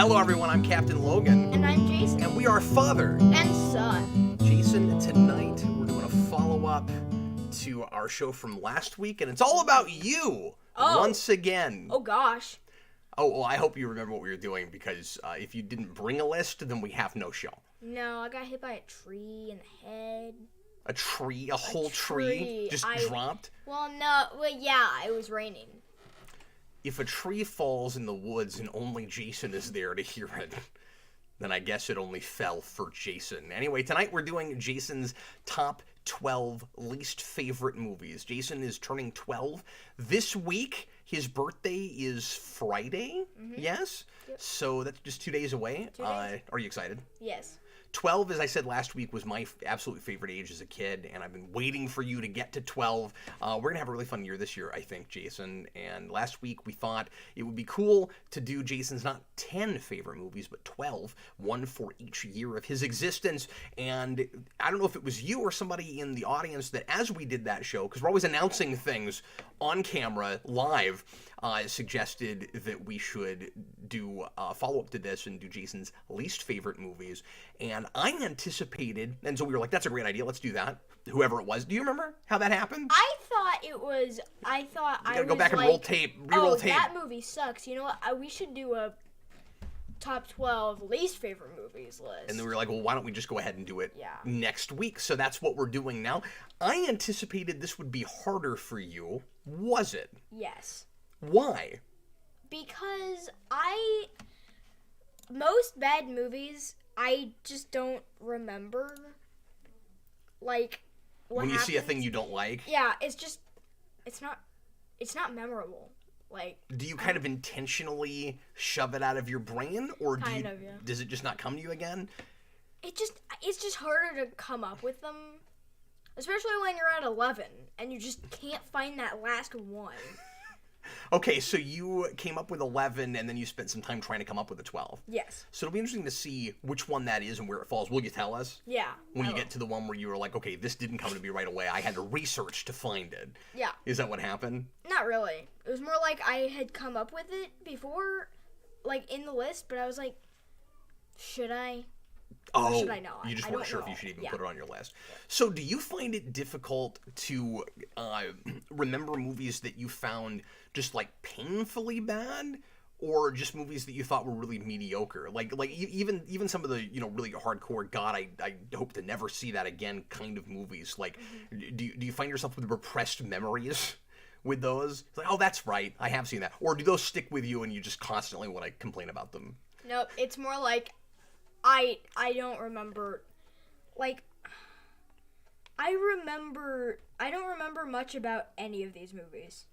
Hello everyone, I'm Captain Logan. And I'm Jason. And we are father and son. Jason, tonight we're doing a follow-up to our show from last week, and it's all about you once again. Oh gosh. Oh, well, I hope you remember what we were doing, because if you didn't bring a list, then we have no show. No, I got hit by a tree in the head. A tree? A whole tree? Just dropped? Well, yeah, it was raining. If a tree falls in the woods and only Jason is there to hear it, then I guess it only fell for Jason. Anyway, tonight we're doing Jason's top 12 least favorite movies. Jason is turning 12 this week. His birthday is Friday, yes? Yep. So that's just 2 days away. 2 days. Are you excited? Yes. 12, as I said last week, was my absolute favorite age as a kid, and I've been waiting for you to get to 12. We're going to have a really fun year this year, I think, Jason. And last week we thought it would be cool to do Jason's not 10 favorite movies, but 12, one for each year of his existence. And I don't know if it was you or somebody in the audience that, as we did that show, because we're always announcing things on camera, live, suggested that we should do a follow-up to this and do Jason's least favorite movies. And I anticipated, and so we were like, that's a great idea, let's do that. Whoever it was. Do you remember how that happened? I gotta go back and roll tape, re-roll tape. That movie sucks. You know what? We should do a top 12 least favorite movies list. And then we were like, well, why don't we just go ahead and do it next week? So that's what we're doing now. I anticipated this would be harder for you. Was it? Yes. Why? Because most bad movies, I just don't remember, like, what when you see a happens. thing you don't like? Yeah, it's not memorable. Like, do you kind of intentionally shove it out of your brain, or yeah. does it just not come to you again? It's just harder to come up with them, especially when you're at 11 and you just can't find that last one. Okay, so you came up with 11, and then you spent some time trying to come up with a 12. Yes. So it'll be interesting to see which one that is and where it falls. Will you tell us? Yeah. When you get to the one where you were like, okay, this didn't come to me right away. I had to research to find it. Yeah. Is that what happened? Not really. It was more like I had come up with it before, like, in the list, but I was like, should I? Or should I not? You just weren't sure if you should even put it on your list. Yeah. So do you find it difficult to remember movies that you found just, like, painfully bad, or just movies that you thought were really mediocre? Like even some of the, really hardcore, God, I hope to never see that again kind of movies. Like, do you find yourself with repressed memories with those? It's like, oh, that's right, I have seen that. Or do those stick with you and you just constantly want to complain about them? Nope, it's more like I don't remember, like, I don't remember much about any of these movies.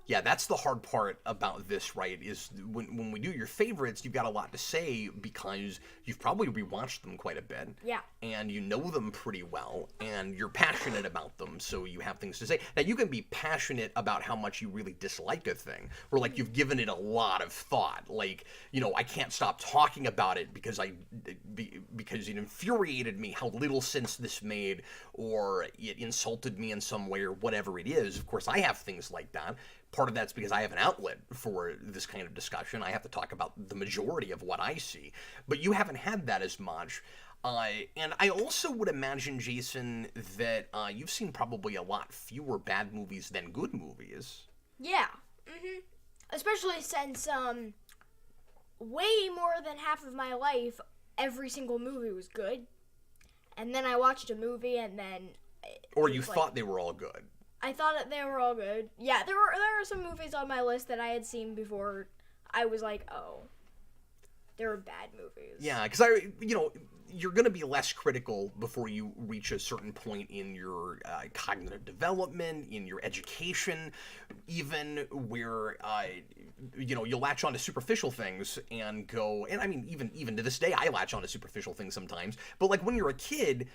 Yeah, that's the hard part about this, right, is when we do your favorites, you've got a lot to say because you've probably rewatched them quite a bit. Yeah. And you know them pretty well, and you're passionate about them, so you have things to say. Now, you can be passionate about how much you really dislike a thing, or, like, you've given it a lot of thought. Like, I can't stop talking about it because it infuriated me how little sense this made, or it insulted me in some way, or whatever it is. Of course, I have things like that. Part of that's because I have an outlet for this kind of discussion. I have to talk about the majority of what I see. But you haven't had that as much. And I also would imagine, Jason, that you've seen probably a lot fewer bad movies than good movies. Yeah. Especially since way more than half of my life, every single movie was good. And then I watched a movie and then... Or you thought they were all good. I thought that they were all good. Yeah, there are some movies on my list that I had seen before. I was like, oh, they were bad movies. Yeah, because you're going to be less critical before you reach a certain point in your cognitive development, in your education, even where you'll latch on to superficial things and go. And I mean, even to this day, I latch on to superficial things sometimes. But like when you're a kid,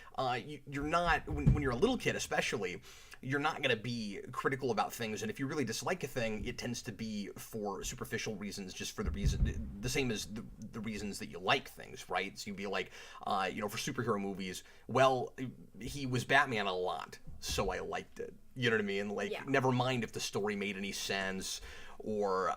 you're not. When you're a little kid, especially. You're not going to be critical about things, and if you really dislike a thing, it tends to be for superficial reasons, just for the same as the reasons that you like things, right? So you'd be like, for superhero movies, well, he was Batman a lot, so I liked it. You know what I mean? Like, never mind if the story made any sense, or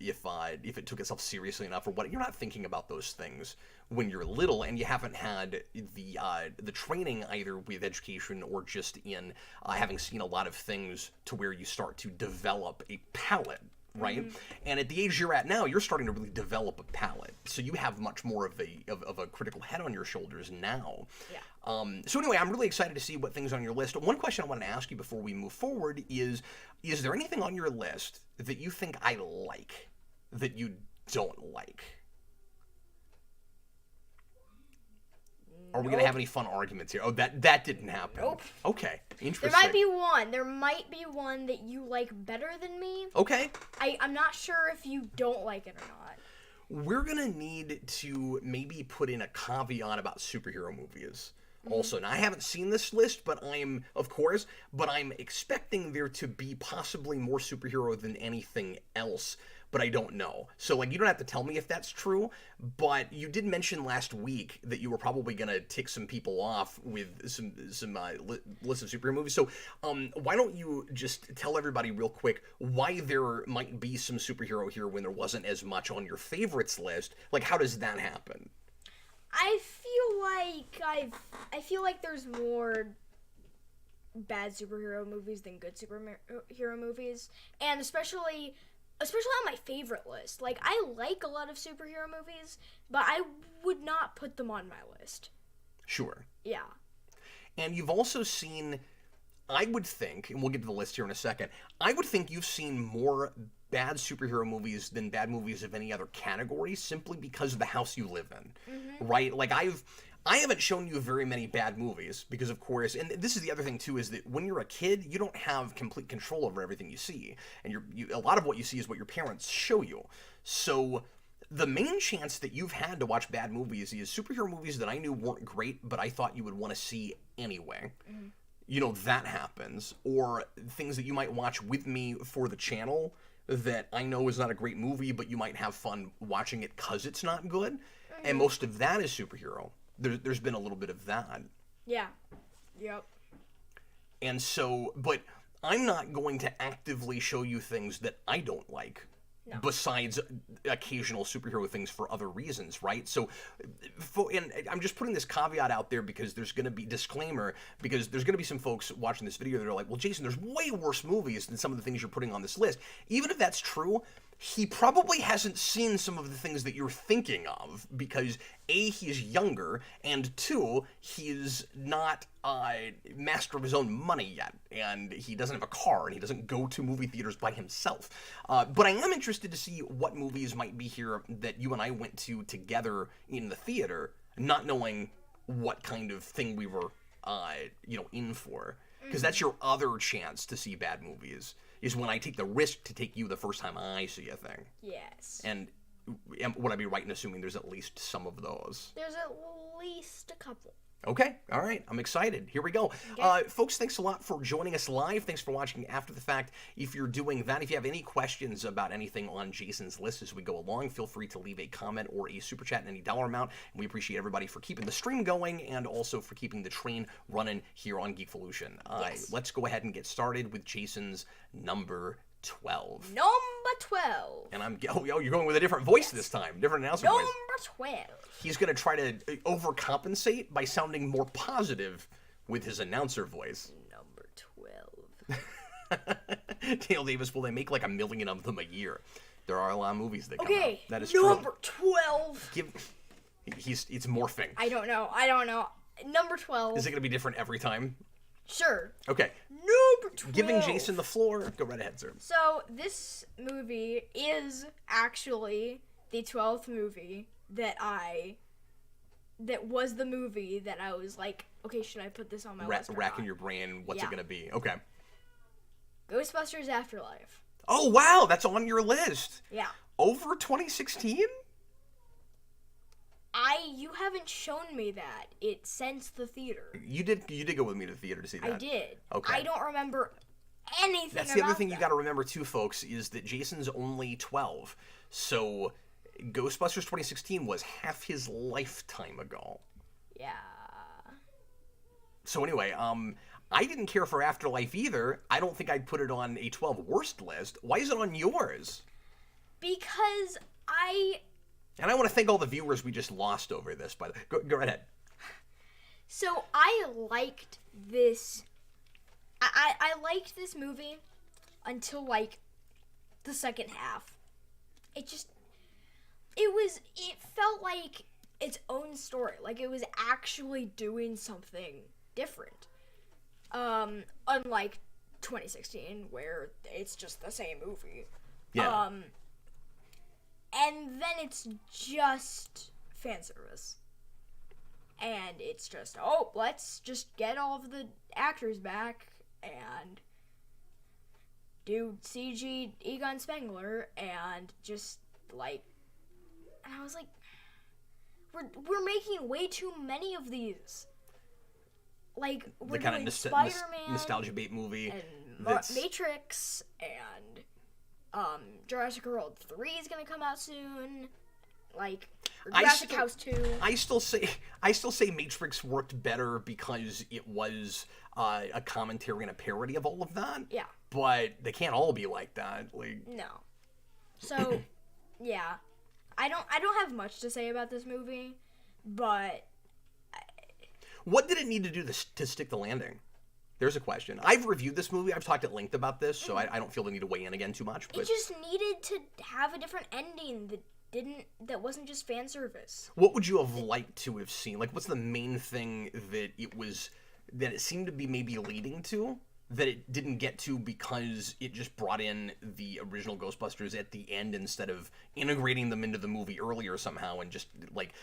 if it took itself seriously enough, or what. You're not thinking about those things when you're little, and you haven't had the training either with education or just in having seen a lot of things to where you start to develop a palate. Right? Mm-hmm. And at the age you're at now, you're starting to really develop a palate. So you have much more of a critical head on your shoulders now. Yeah. So anyway, I'm really excited to see what things on your list. One question I wanted to ask you before we move forward is there anything on your list that you think I like that you don't like? Are we going to have any fun arguments here? Oh, that didn't happen. Nope. Okay, interesting. There might be one that you like better than me. Okay. I'm not sure if you don't like it or not. We're going to need to maybe put in a caveat about superhero movies. Mm-hmm. Also, now I haven't seen this list, but I'm expecting there to be possibly more superhero than anything else. But I don't know. So, you don't have to tell me if that's true, but you did mention last week that you were probably going to tick some people off with some lists of superhero movies. So, why don't you just tell everybody real quick why there might be some superhero here when there wasn't as much on your favorites list? How does that happen? I feel like there's more bad superhero movies than good superhero movies, and especially on my favorite list. I like a lot of superhero movies, but I would not put them on my list. Sure. Yeah. And you've also seen, I would think, and we'll get to the list here in a second, I would think you've seen more bad superhero movies than bad movies of any other category simply because of the house you live in. Mm-hmm. Right? I haven't shown you very many bad movies because, of course, and this is the other thing, too, is that when you're a kid, you don't have complete control over everything you see. And a lot of what you see is what your parents show you. So the main chance that you've had to watch bad movies is superhero movies that I knew weren't great, but I thought you would want to see anyway. Mm-hmm. That happens. Or things that you might watch with me for the channel that I know is not a great movie, but you might have fun watching it because it's not good. Mm-hmm. And most of that is superhero. There's been a little bit of that. Yeah. Yep. And so, but I'm not going to actively show you things that I don't like. No. Besides occasional superhero things for other reasons, right? So, and I'm just putting this caveat out there because there's going to be disclaimer, because there's going to be some folks watching this video that are like, well, Jayson, there's way worse movies than some of the things you're putting on this list. Even if that's true, he probably hasn't seen some of the things that you're thinking of because A, he's younger, and 2, he's not master of his own money yet, and he doesn't have a car, and he doesn't go to movie theaters by himself. But I am interested to see what movies might be here that you and I went to together in the theater, not knowing what kind of thing we were, in for. Because that's your other chance to see bad movies, is when I take the risk to take you the first time I see a thing. Yes. And would I be right in assuming there's at least some of those? There's at least a couple. Okay, all right, I'm excited. Here we go. Okay. Folks, thanks a lot for joining us live. Thanks for watching after the fact. If you're doing that, if you have any questions about anything on Jayson's list as we go along, feel free to leave a comment or a super chat in any dollar amount. And we appreciate everybody for keeping the stream going and also for keeping the train running here on Geekvolution. Yes. Let's go ahead and get started with Jayson's number 12. Number 12. And you're going with a different voice this time. Different announcement voice. Number 12. He's going to try to overcompensate by sounding more positive with his announcer voice. Number 12. Dale Davis, will they make like 1 million of them a year? There are a lot of movies that come out. Okay, that is number true. 12. It's morphing. I don't know. Number 12. Is it going to be different every time? Sure. Okay. Number 12. Giving Jayson the floor. Go right ahead, sir. So, this movie is actually the 12th movie that was the movie that I was like, okay, should I put this on my list or racking not? your brain, what's it going to be? Okay. Ghostbusters Afterlife. Oh, wow, that's on your list. Yeah. Over 2016? You haven't shown me that. It since the theater. You did go with me to the theater to see that. I did. Okay. I don't remember anything That's the other thing you got to remember too, folks, is that Jayson's only 12. So Ghostbusters 2016 was half his lifetime ago. Yeah. So anyway, I didn't care for Afterlife either. I don't think I'd put it on a 12 worst list. Why is it on yours? Because And I want to thank all the viewers we just lost over this, by the way. Go right ahead. So I liked this. I liked this movie until, like, the second half. It felt like its own story. Like, it was actually doing something different. Unlike 2016, where it's just the same movie. Yeah. And then it's just fan service. And it's just, let's just get all of the actors back and do CG Egon Spengler and just, like, and I was like, we're making way too many of these. Like, we're the kind doing of Spider-Man, nostalgia bait movie, and Matrix, and Jurassic World 3 is gonna come out soon. Like, Jurassic House 2. I still say Matrix worked better because it was a commentary and a parody of all of that. Yeah. But they can't all be like that. Like, no. So, yeah, I don't have much to say about this movie, but what did it need to do to stick the landing? There's a question. I've reviewed this movie. I've talked at length about this, so I don't feel the need to weigh in again too much. But it just needed to have a different ending that wasn't just fan service. What would you have liked to have seen? Like, what's the main thing that it seemed to be maybe leading to that it didn't get to because it just brought in the original Ghostbusters at the end instead of integrating them into the movie earlier somehow and just, like,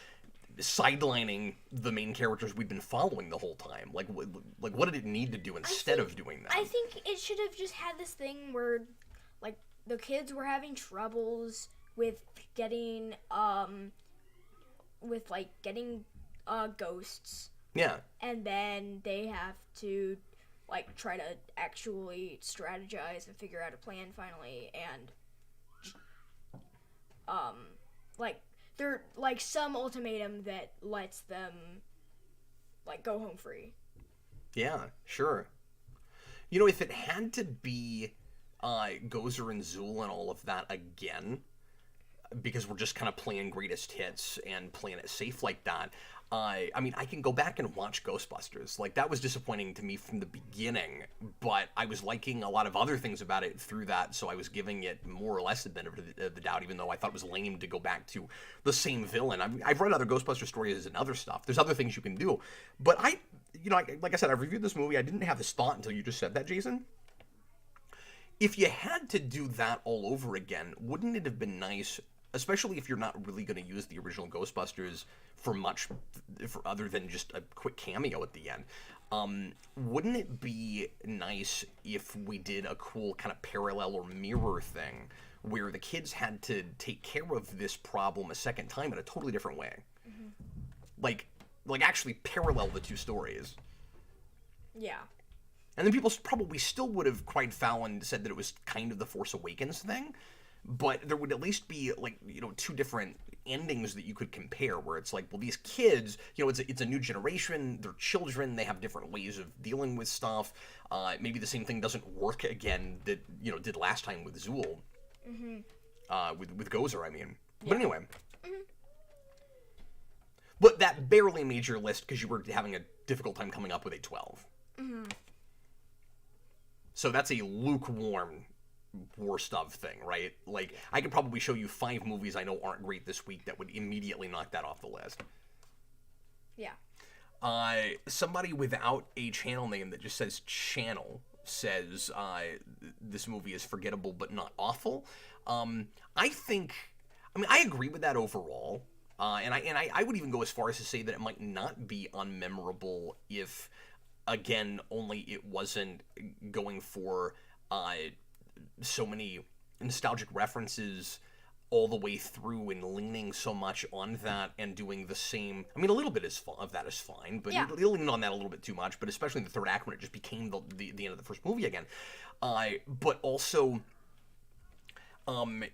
sidelining the main characters we've been following the whole time? Like what did it need to do instead of doing that? I think it should have just had this thing where, like, the kids were having troubles with getting ghosts. Yeah. And then they have to, like, try to actually strategize and figure out a plan finally, and like, they're, like, some ultimatum that lets them, like, go home free. Yeah, sure. You know, if it had to be Gozer and Zool and all of that again, because we're just kind of playing greatest hits and playing it safe like that, I mean, I can go back and watch Ghostbusters. Like, that was disappointing to me from the beginning, but I was liking a lot of other things about it through that, so I was giving it more or less the benefit of the doubt, even though I thought it was lame to go back to the same villain. I've read other Ghostbuster stories and other stuff. There's other things you can do. But like I said, I've reviewed this movie. I didn't have this thought until you just said that, Jason. If you had to do that all over again, wouldn't it have been nice, especially if you're not really going to use the original Ghostbusters for much other than just a quick cameo at the end, wouldn't it be nice if we did a cool kind of parallel or mirror thing where the kids had to take care of this problem a second time in a totally different way? Mm-hmm. Like actually parallel the two stories. Yeah. And then people probably still would have cried foul and said that it was kind of the Force Awakens thing, but there would at least be, like, you know, two different endings that you could compare, where it's like, well, these kids, you know, it's a new generation, they're children, they have different ways of dealing with stuff. Maybe the same thing doesn't work again that, you know, did last time with Zool. Mm-hmm. With Gozer, I mean. Yeah. But anyway. Mm-hmm. But that barely made your list because you were having a difficult time coming up with a 12. Mm-hmm. So that's a lukewarm worst of thing, right? Like, I could probably show you 5 movies I know aren't great this week that would immediately knock that off the list. Yeah. Somebody without a channel name that just says channel says this movie is forgettable but not awful. I agree with that overall. And I would even go as far as to say that it might not be unmemorable if, again, only it wasn't going for so many nostalgic references all the way through and leaning so much on that and doing the same. I mean, a little bit of that is fine, but it leaned on that a little bit too much, but especially in the third act when it just became the end of the first movie again. But also,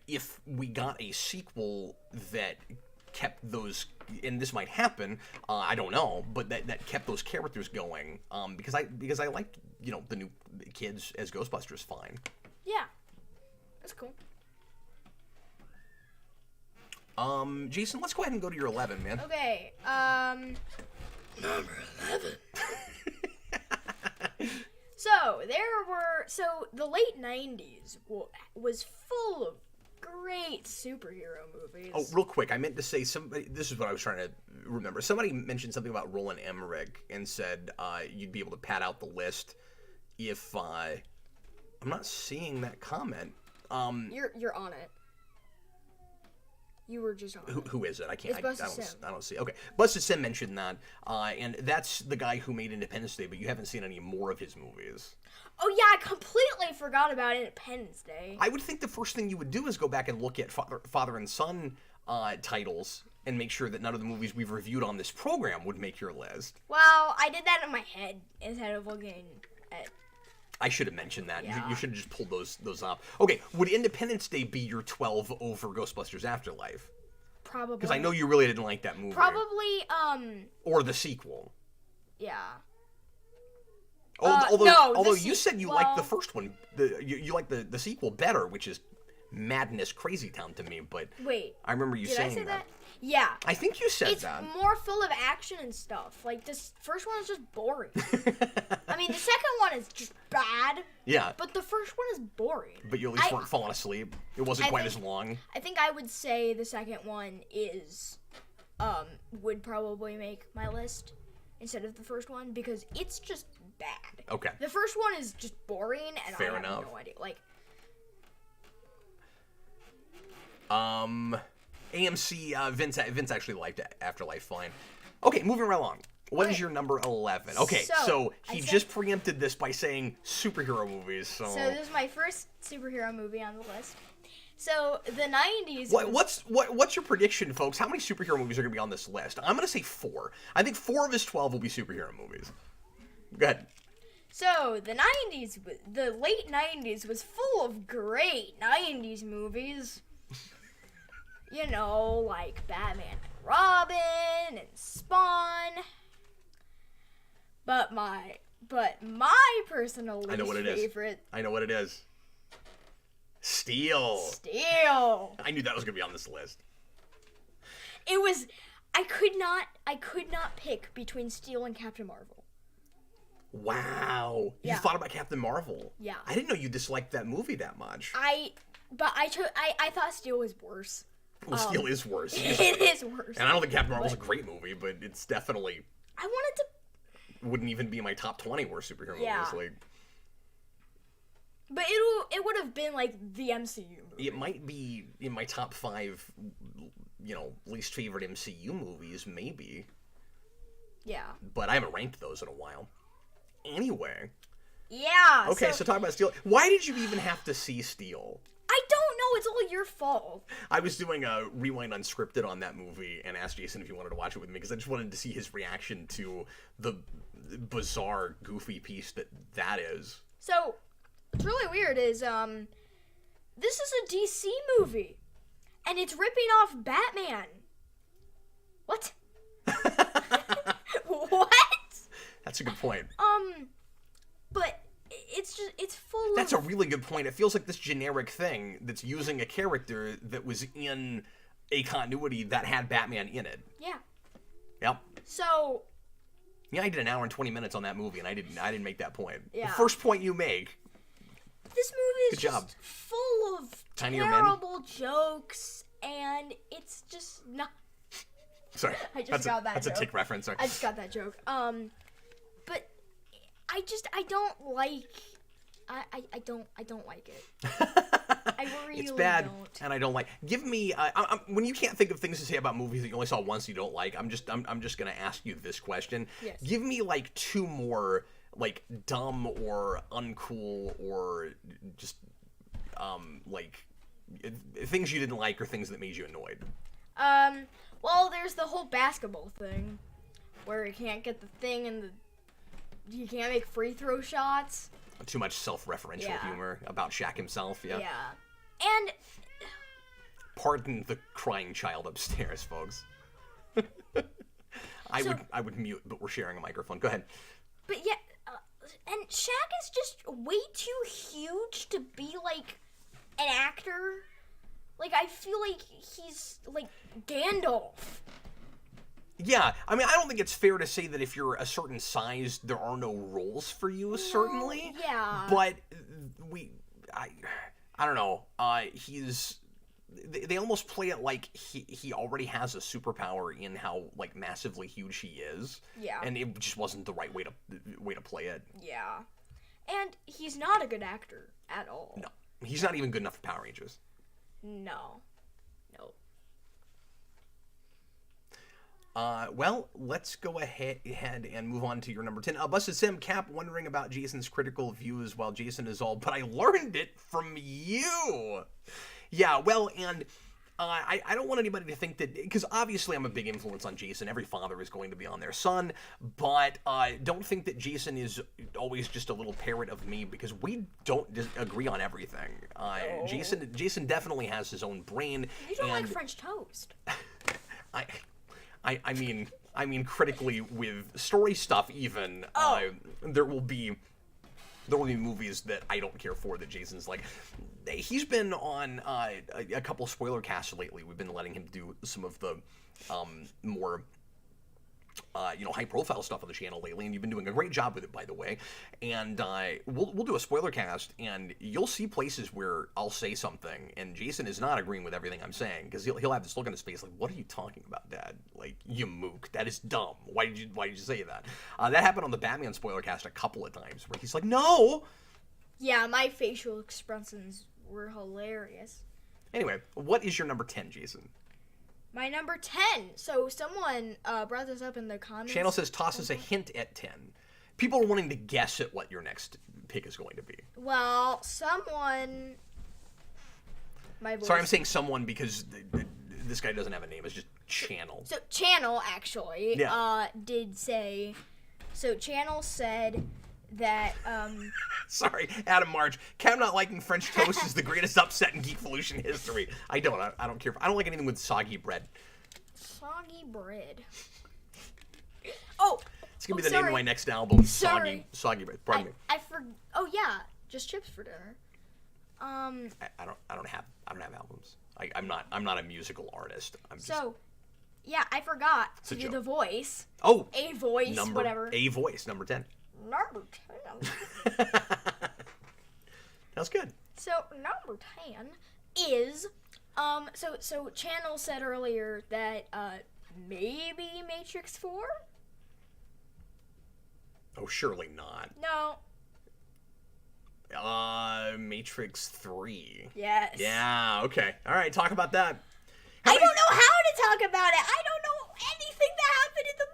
if we got a sequel that kept those, and this might happen, I don't know, but that kept those characters going, because I liked, the new kids as Ghostbusters fine. Yeah, that's cool. Jason, let's go ahead and go to your 11, man. Okay, Number 11. So the late 90s was full of great superhero movies. Oh, real quick, I meant to say this is what I was trying to remember. Somebody mentioned something about Roland Emmerich and said you'd be able to pad out the list if I'm not seeing that comment. You're on it. You were just on it. Who is it? It's I don't see. Okay, Busted Sim mentioned that, and that's the guy who made Independence Day, but you haven't seen any more of his movies. Oh yeah, I completely forgot about Independence Day. I would think the first thing you would do is go back and look at father and son titles and make sure that none of the movies we've reviewed on this program would make your list. Well, I did that in my head instead of looking at... I should have mentioned that. Yeah. You should have just pulled those up. Okay, would Independence Day be your 12 over Ghostbusters Afterlife? Probably. Because I know you really didn't like that movie. Probably, Or the sequel. Yeah. Although you said you liked the first one, you liked the sequel better, which is Madness Crazy Town to me, but wait, I remember you saying did I say that. Yeah. I think you said that. It's more full of action and stuff. Like, this first one is just boring. I mean, the second one is just bad. Yeah. But the first one is boring. But you at least weren't falling asleep. It wasn't quite as long. I think I would say the second one would probably make my list instead of the first one because it's just bad. Okay. The first one is just boring and Fair I have enough. no idea. Like, AMC, Vince actually liked Afterlife fine. Okay, moving right along. What is your number 11? Okay, so he just preempted this by saying superhero movies, so... So this is my first superhero movie on the list. So, the 90s... What's your prediction, folks? How many superhero movies are going to be on this list? I'm going to say 4. I think 4 of his 12 will be superhero movies. Go ahead. So, the late 90s was full of great 90s movies. You know, like Batman and Robin and Spawn. But my personal least favorite... I know what it is. Steel. Steel. I knew that was going to be on this list. It was... I could not pick between Steel and Captain Marvel. Wow. Yeah. You thought about Captain Marvel? Yeah. I didn't know you disliked that movie that much. I thought Steel was worse. Well, Steel is worse. It is worse. And I don't think Captain Marvel's a great movie, but it's definitely... I wanted to... Wouldn't even be in my top 20 worst superhero movies. Like... But it would have been, like, the MCU movie. It might be in my top 5, least favorite MCU movies, maybe. Yeah. But I haven't ranked those in a while. Anyway. Yeah. Okay, so talk about Steel. Why did you even have to see Steel? I don't know. It's all your fault. I was doing a Rewind Unscripted on that movie and asked Jason if he wanted to watch it with me because I just wanted to see his reaction to the bizarre, goofy piece that is. So, what's really weird is, this is a DC movie, and it's ripping off Batman. What? What? That's a good point. But it's full of... That's a really good point. It feels like this generic thing that's using a character that was in a continuity that had Batman in it. Yeah. Yep. So... Yeah, I did an hour and 20 minutes on that movie, and I didn't make that point. Yeah. The first point you make. This movie is Good job. just full of Tinier terrible jokes, and it's just not... Sorry. I just got that joke. That's a Tick reference. Sorry. I just got that joke. But I don't like... I don't like it. I really It's bad, don't. and I don't like. Give me when you can't think of things to say about movies that you only saw once you don't like. I'm just gonna ask you this question. Yes. Give me like 2 more like dumb or uncool or just like things you didn't like or things that made you annoyed. Well, there's the whole basketball thing where you can't get the thing and you can't make free throw shots. Too much self-referential humor about Shaq himself, Yeah. And... Pardon the crying child upstairs, folks. I would mute, but we're sharing a microphone. Go ahead. But yeah, and Shaq is just way too huge to be like an actor. Like, I feel like he's like Gandalf. Yeah, I mean, I don't think it's fair to say that if you're a certain size, there are no roles for you, certainly. Yeah. But I don't know. They almost play it like he already has a superpower in how like massively huge he is. Yeah. And it just wasn't the right way to play it. Yeah. And he's not a good actor at all. No. He's not even good enough for Power Rangers. No. Well, let's go ahead and move on to your number 10. Busted Sim Cap wondering about Jason's critical views while Jason is all, but I learned it from you. Yeah, well, and I don't want anybody to think that, because obviously I'm a big influence on Jason. Every father is going to be on their son, but don't think that Jason is always just a little parrot of me, because we don't agree on everything. No. Jason definitely has his own brain. You don't like French toast. I mean, critically with story stuff, even there will be movies that I don't care for that Jason's like. He's been on a couple spoiler casts lately. We've been letting him do some of the more high profile stuff on the channel lately, and you've been doing a great job with it, by the way. And we'll do a spoiler cast, and you'll see places where I'll say something, and Jason is not agreeing with everything I'm saying, because he'll have this look on his face like, "What are you talking about, Dad? Like, you mook. That is dumb. Why did you say that?" That happened on the Batman spoiler cast a couple of times, where he's like, "No." Yeah, my facial expressions were hilarious. Anyway, what is your number 10, Jason? My number 10. So someone brought this up in the comments. Channel says toss us a hint at 10. People are wanting to guess at what your next pick is going to be. Well, someone... Sorry, I'm saying someone because this guy doesn't have a name. It's just Channel. So Channel, actually, did say... So Channel said that... Sorry, Adam Marge. Cam not liking French toast is the greatest upset in Geekvolution history. I don't care. I don't like anything with soggy bread. Soggy bread. Oh! It's gonna be the name of my next album. Sorry. Soggy bread. Pardon me. Oh yeah, just chips for dinner. I don't have albums. I'm not a musical artist. Yeah, I forgot to do the voice. Oh. A voice, whatever. A voice, number 10. Number 10. That's good. So number 10 is so Channel said earlier that maybe Matrix 4? Oh, surely not. No. Matrix 3. Yes. Yeah, okay. All right, talk about that. I don't know how to talk about it. I don't know anything that happened in the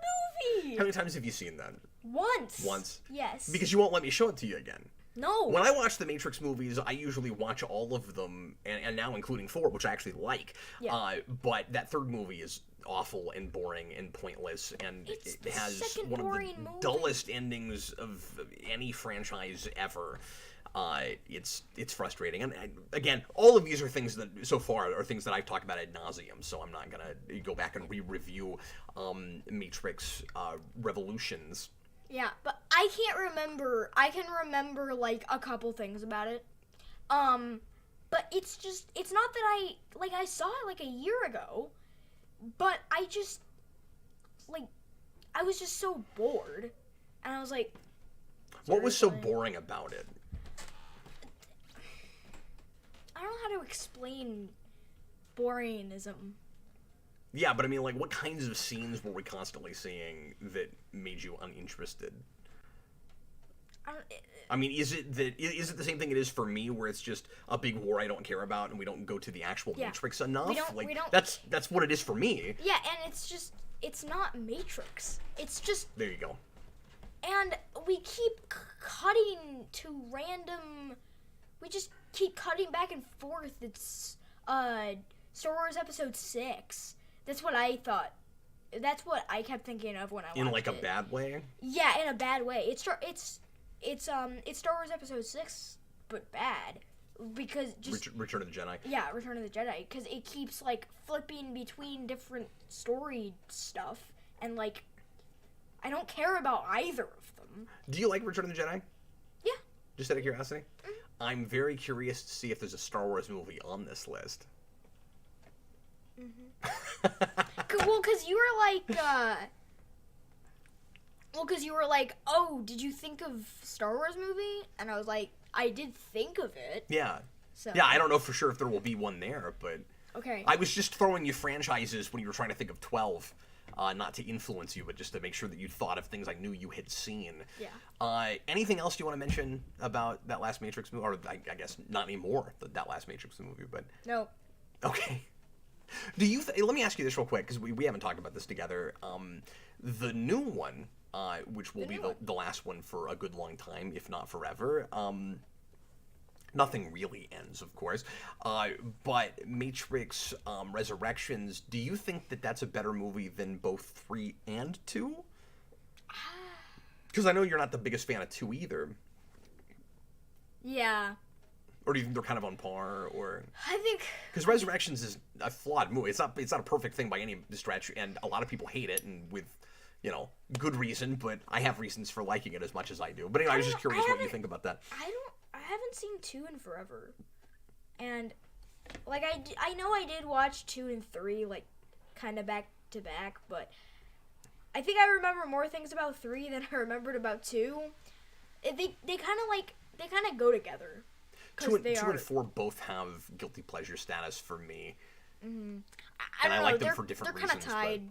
movie. How many times have you seen that? Once. Yes. Because you won't let me show it to you again. No. When I watch the Matrix movies, I usually watch all of them, and now including 4, which I actually like. Yeah. But that third movie is awful and boring and pointless, and it has one of the dullest endings of any franchise ever. It's frustrating, and again, all of these are things that so far are things that I've talked about ad nauseum. So I'm not gonna go back and re-review Matrix Revolutions. Yeah, but I can't remember. I can remember like a couple things about it. But it's not that I saw it like a year ago, but I was just so bored, and I was like, what was so boring about it? I don't know how to explain boringism. Yeah, but I mean, like, what kinds of scenes were we constantly seeing that made you uninterested? I mean, is it the same thing it is for me, where it's just a big war I don't care about, and we don't go to the actual Matrix enough? We don't. That's what it is for me. Yeah, and it's not Matrix. It's just. There you go. And we keep cutting to random. We just keep cutting back and forth. It's Star Wars Episode 6. That's what I thought. That's what I kept thinking of when I watched it. In like a bad way? Yeah, in a bad way. It's Star Wars Episode 6, but bad. because just Return of the Jedi. Yeah, Return of the Jedi, because it keeps like flipping between different story stuff, and like I don't care about either of them. Do you like Return of the Jedi? Yeah. Just out of curiosity? Mm-hmm. I'm very curious to see if there's a Star Wars movie on this list. Mm-hmm. Well, because you were like, oh, did you think of Star Wars movie? And I was like, I did think of it. Yeah. So. Yeah, I don't know for sure if there will be one there, but... Okay. I was just throwing you franchises when you were trying to think of 12. Not to influence you, but just to make sure that you thought of things I knew you had seen. Yeah. Anything else you want to mention about that last Matrix movie? Or I guess not anymore, that last Matrix movie, but... No. Okay. Do you... let me ask you this real quick, because we haven't talked about this together. The new one, which will be the last one for a good long time, if not forever... nothing really ends, of course. But Matrix Resurrections, do you think that that's a better movie than both 3 and 2? Because I know you're not the biggest fan of 2 either. Yeah. Or do you think they're kind of on par? Or I think... Because Resurrections is a flawed movie. It's not a perfect thing by any stretch, and a lot of people hate it, and with... good reason, but I have reasons for liking it as much as I do. But anyway, I was just curious what you think about that. I haven't seen 2 in forever. And, like, I know I did watch 2 and 3, like, kind of back to back, but I think I remember more things about 3 than I remembered about 2. They kind of go together. 2 and 4 both have guilty pleasure status for me. Mm-hmm. And I like them for different reasons. They're kind of tied.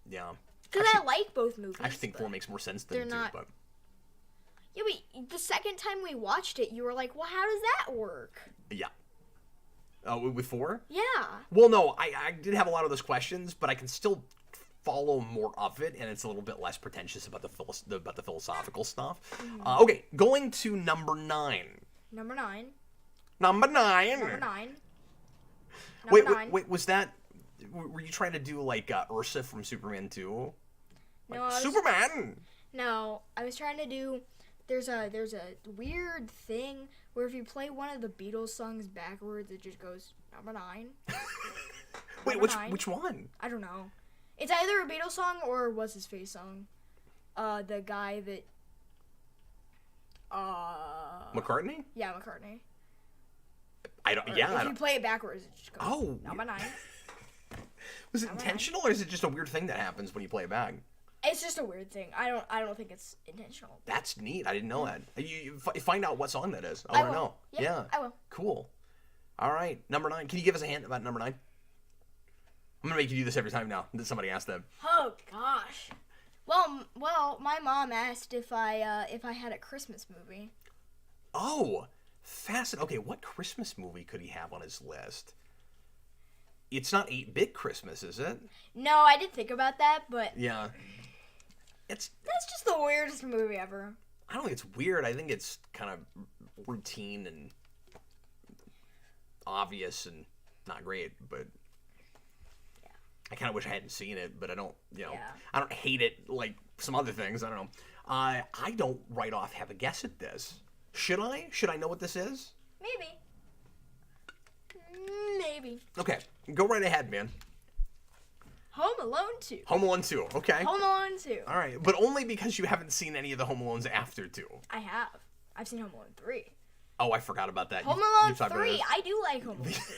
Yeah. Because I like both movies. I actually think 4 makes more sense than 2, but... Yeah, but the second time we watched it, you were like, well, how does that work? Yeah. With 4? Yeah. Well, no, I did have a lot of those questions, but I can still follow more of it, and it's a little bit less pretentious about the philosophical stuff. Mm-hmm. Okay, going to number 9. Number 9. Number 9. Number 9. Wait, was that... Were you trying to do, like, Ursa from Superman 2? Like, no, Superman! No, I was trying to do... There's a weird thing where if you play one of the Beatles songs backwards, it just goes number 9. Wait, which one? I don't know. It's either a Beatles song or What's His Face song. The guy that McCartney? Yeah, McCartney. I don't. Yeah. If you play it backwards, it just goes number 9. Was it intentional, or is it just a weird thing that happens when you play it back? It's just a weird thing. I don't think it's intentional. That's neat. I didn't know that. You find out what song that is. I want to know. Yeah, I will. Cool. All right, number 9. Can you give us a hint about number 9? I'm gonna make you do this every time now that somebody asks them. Oh gosh. Well, my mom asked if I had a Christmas movie. Oh, fascinating. Okay, what Christmas movie could he have on his list? It's not 8-Bit Christmas, is it? No, I did think about that, but yeah. That's just the weirdest movie ever. I don't think it's weird. I think it's kind of routine and obvious and not great, but yeah. I kind of wish I hadn't seen it, but I don't, I don't hate it like some other things. I don't know. I don't right off have a guess at this. Should I? Should I know what this is? Maybe. Okay, go right ahead, man. Home Alone 2. Home Alone 2, okay. Home Alone 2. All right, but only because you haven't seen any of the Home Alones after 2. I have. I've seen Home Alone 3. Oh, I forgot about that. Home Alone 3. I do like Home Alone 3.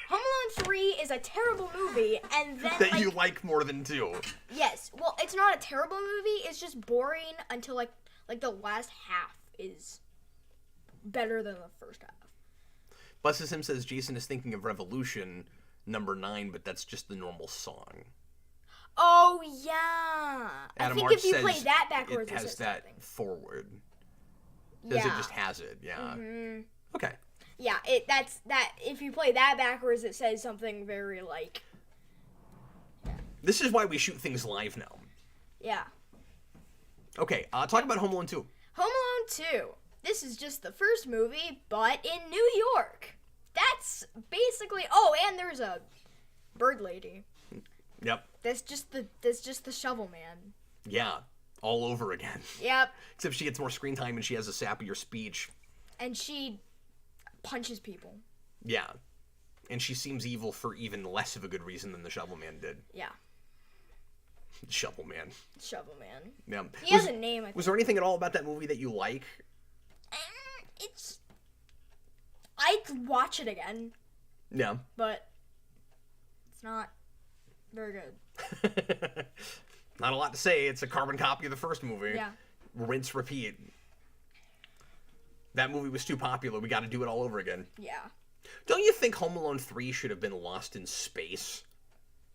Home Alone 3 is a terrible movie, and then that you like more than 2. Yes. Well, it's not a terrible movie. It's just boring until like the last half is better than the first half. Busta Sim says Jason is thinking of Revolution, number 9, but that's just the normal song. Oh yeah. Adam I think March if you play that backwards, it has that something. Forward. Yeah. It just has it. Yeah. Mm-hmm. Okay. Yeah. That's that. If you play that backwards, it says something very like. Yeah. This is why we shoot things live now. Yeah. Okay. Talk about Home Alone 2. Home Alone 2. This is just the first movie, but in New York. That's basically... Oh, and there's a bird lady. Yep. That's just the shovel man. Yeah. All over again. Yep. Except she gets more screen time and she has a sappier speech. And she punches people. Yeah. And she seems evil for even less of a good reason than the Shovel Man did. Yeah. Shovel Man. Shovel Man. Yeah. He has a name, I think. Was there anything at all about that movie that you like? I'd watch it again. Yeah. But it's not very good. Not a lot to say. It's a carbon copy of the first movie. Yeah. Rinse, repeat. That movie was too popular. We got to do it all over again. Yeah. Don't you think Home Alone 3 should have been Lost in Space?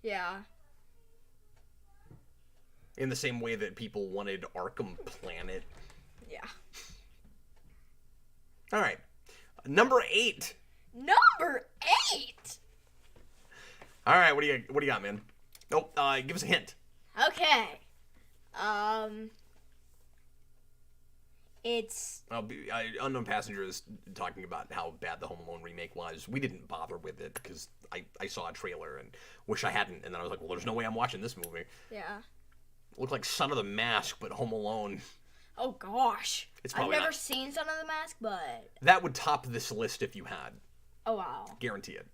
Yeah. In the same way that people wanted Arkham Planet. Yeah. All right. Number 8. Number 8? All right, what do you got, man? Oh, give us a hint. Okay. It's... Unknown Passenger is talking about how bad the Home Alone remake was. We didn't bother with it because I saw a trailer and wish I hadn't. And then I was like, well, there's no way I'm watching this movie. Yeah. It looked like Son of the Mask, but Home Alone. Oh, gosh. I've never seen Son of the Mask, but... That would top this list if you had. Oh, wow. Guarantee it.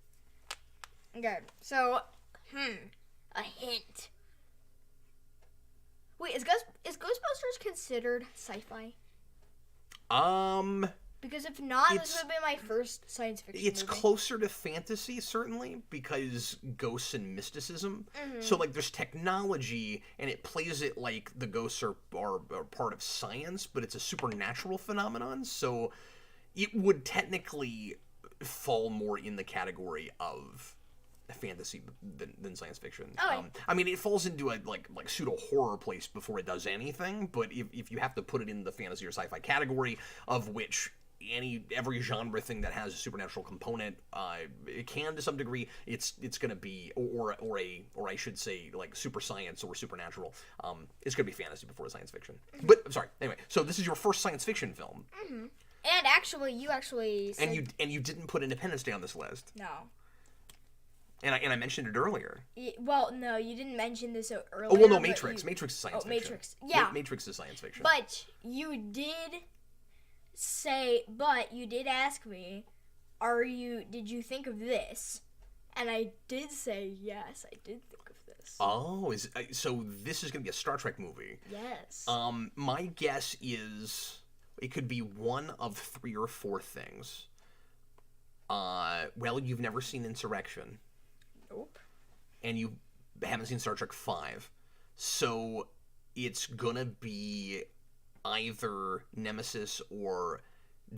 Okay, so, a hint. Wait, is Ghostbusters considered sci-fi? Because if not, this would be my first science fiction It's movie. closer to fantasy, certainly, because ghosts and mysticism. Mm-hmm. So, like, there's technology, and it plays it like the ghosts are part of science, but it's a supernatural phenomenon, so it would technically fall more in the category of fantasy than science fiction. Oh. I mean, it falls into a like pseudo horror place before it does anything. But if you have to put it in the fantasy or sci-fi category, of which every genre thing that has a supernatural component, it can to some degree. It's going to be or I should say like super science or supernatural. It's going to be fantasy before science fiction. But I'm sorry. Anyway, so this is your first science fiction film. Mm-hmm. And actually, you said... and you didn't put Independence Day on this list. No. And I mentioned it earlier. Well, no, you didn't mention this earlier. Oh, well, no, Matrix. Matrix is science fiction. Matrix. Yeah. Matrix is science fiction. But you did ask me, did you think of this? And I did say, yes, I did think of this. Oh, so this is going to be a Star Trek movie. Yes. My guess is it could be one of 3 or 4 things. Well, you've never seen Insurrection. Nope. And you haven't seen Star Trek 5. So it's gonna be either Nemesis or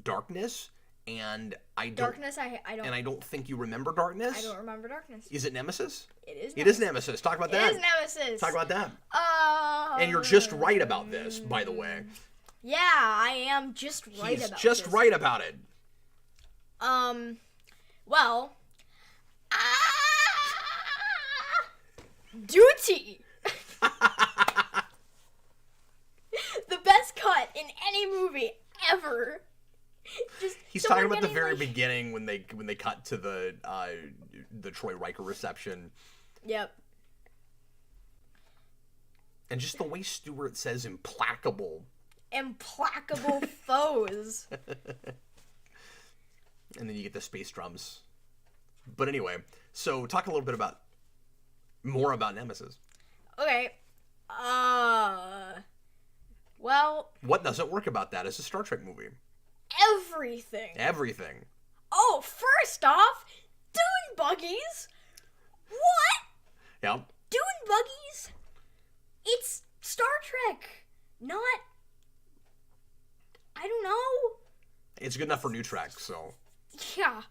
Darkness. And I don't... Darkness, I don't... And I don't think you remember Darkness? I don't remember Darkness. Is it Nemesis? It is Nemesis. It is Nemesis. Talk about that. It is Nemesis. Talk about that. And you're just right about this, by the way. Yeah, I am just right about this. He's just right about it. Well... Duty! The best cut in any movie ever. He's talking about the very beginning when they cut to the Troy Riker reception. Yep. And just the way Stewart says implacable. Implacable foes. And then you get the space drums. But anyway, so talk a little bit more about Nemesis. Okay. Well... What doesn't work about that as a Star Trek movie? Everything. Everything. Oh, first off, dune buggies? What? Yeah. Dune buggies? It's Star Trek. Not... I don't know. It's good enough for new Trek, so... Yeah.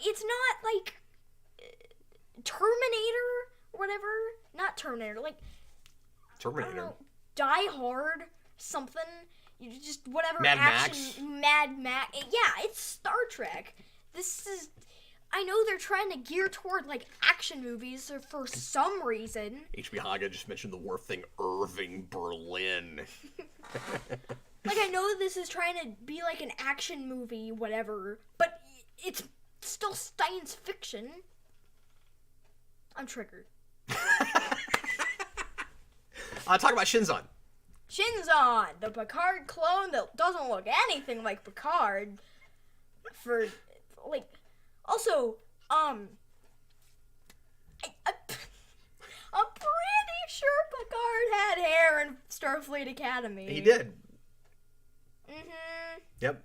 It's not, like... Terminator or whatever. Not Terminator, like... Terminator. I don't know, Die Hard, something. You just, whatever Mad action... Mad Max. Yeah, it's Star Trek. This is... I know they're trying to gear toward, like, action movies for some reason. H.B. Haga just mentioned the war thing, Irving Berlin. Like, I know this is trying to be, like, an action movie, whatever, but it's still science fiction. I'm triggered. Talk about Shinzon. Shinzon, the Picard clone that doesn't look anything like Picard. like, also, I'm pretty sure Picard had hair in Starfleet Academy. He did. Mm-hmm. Yep.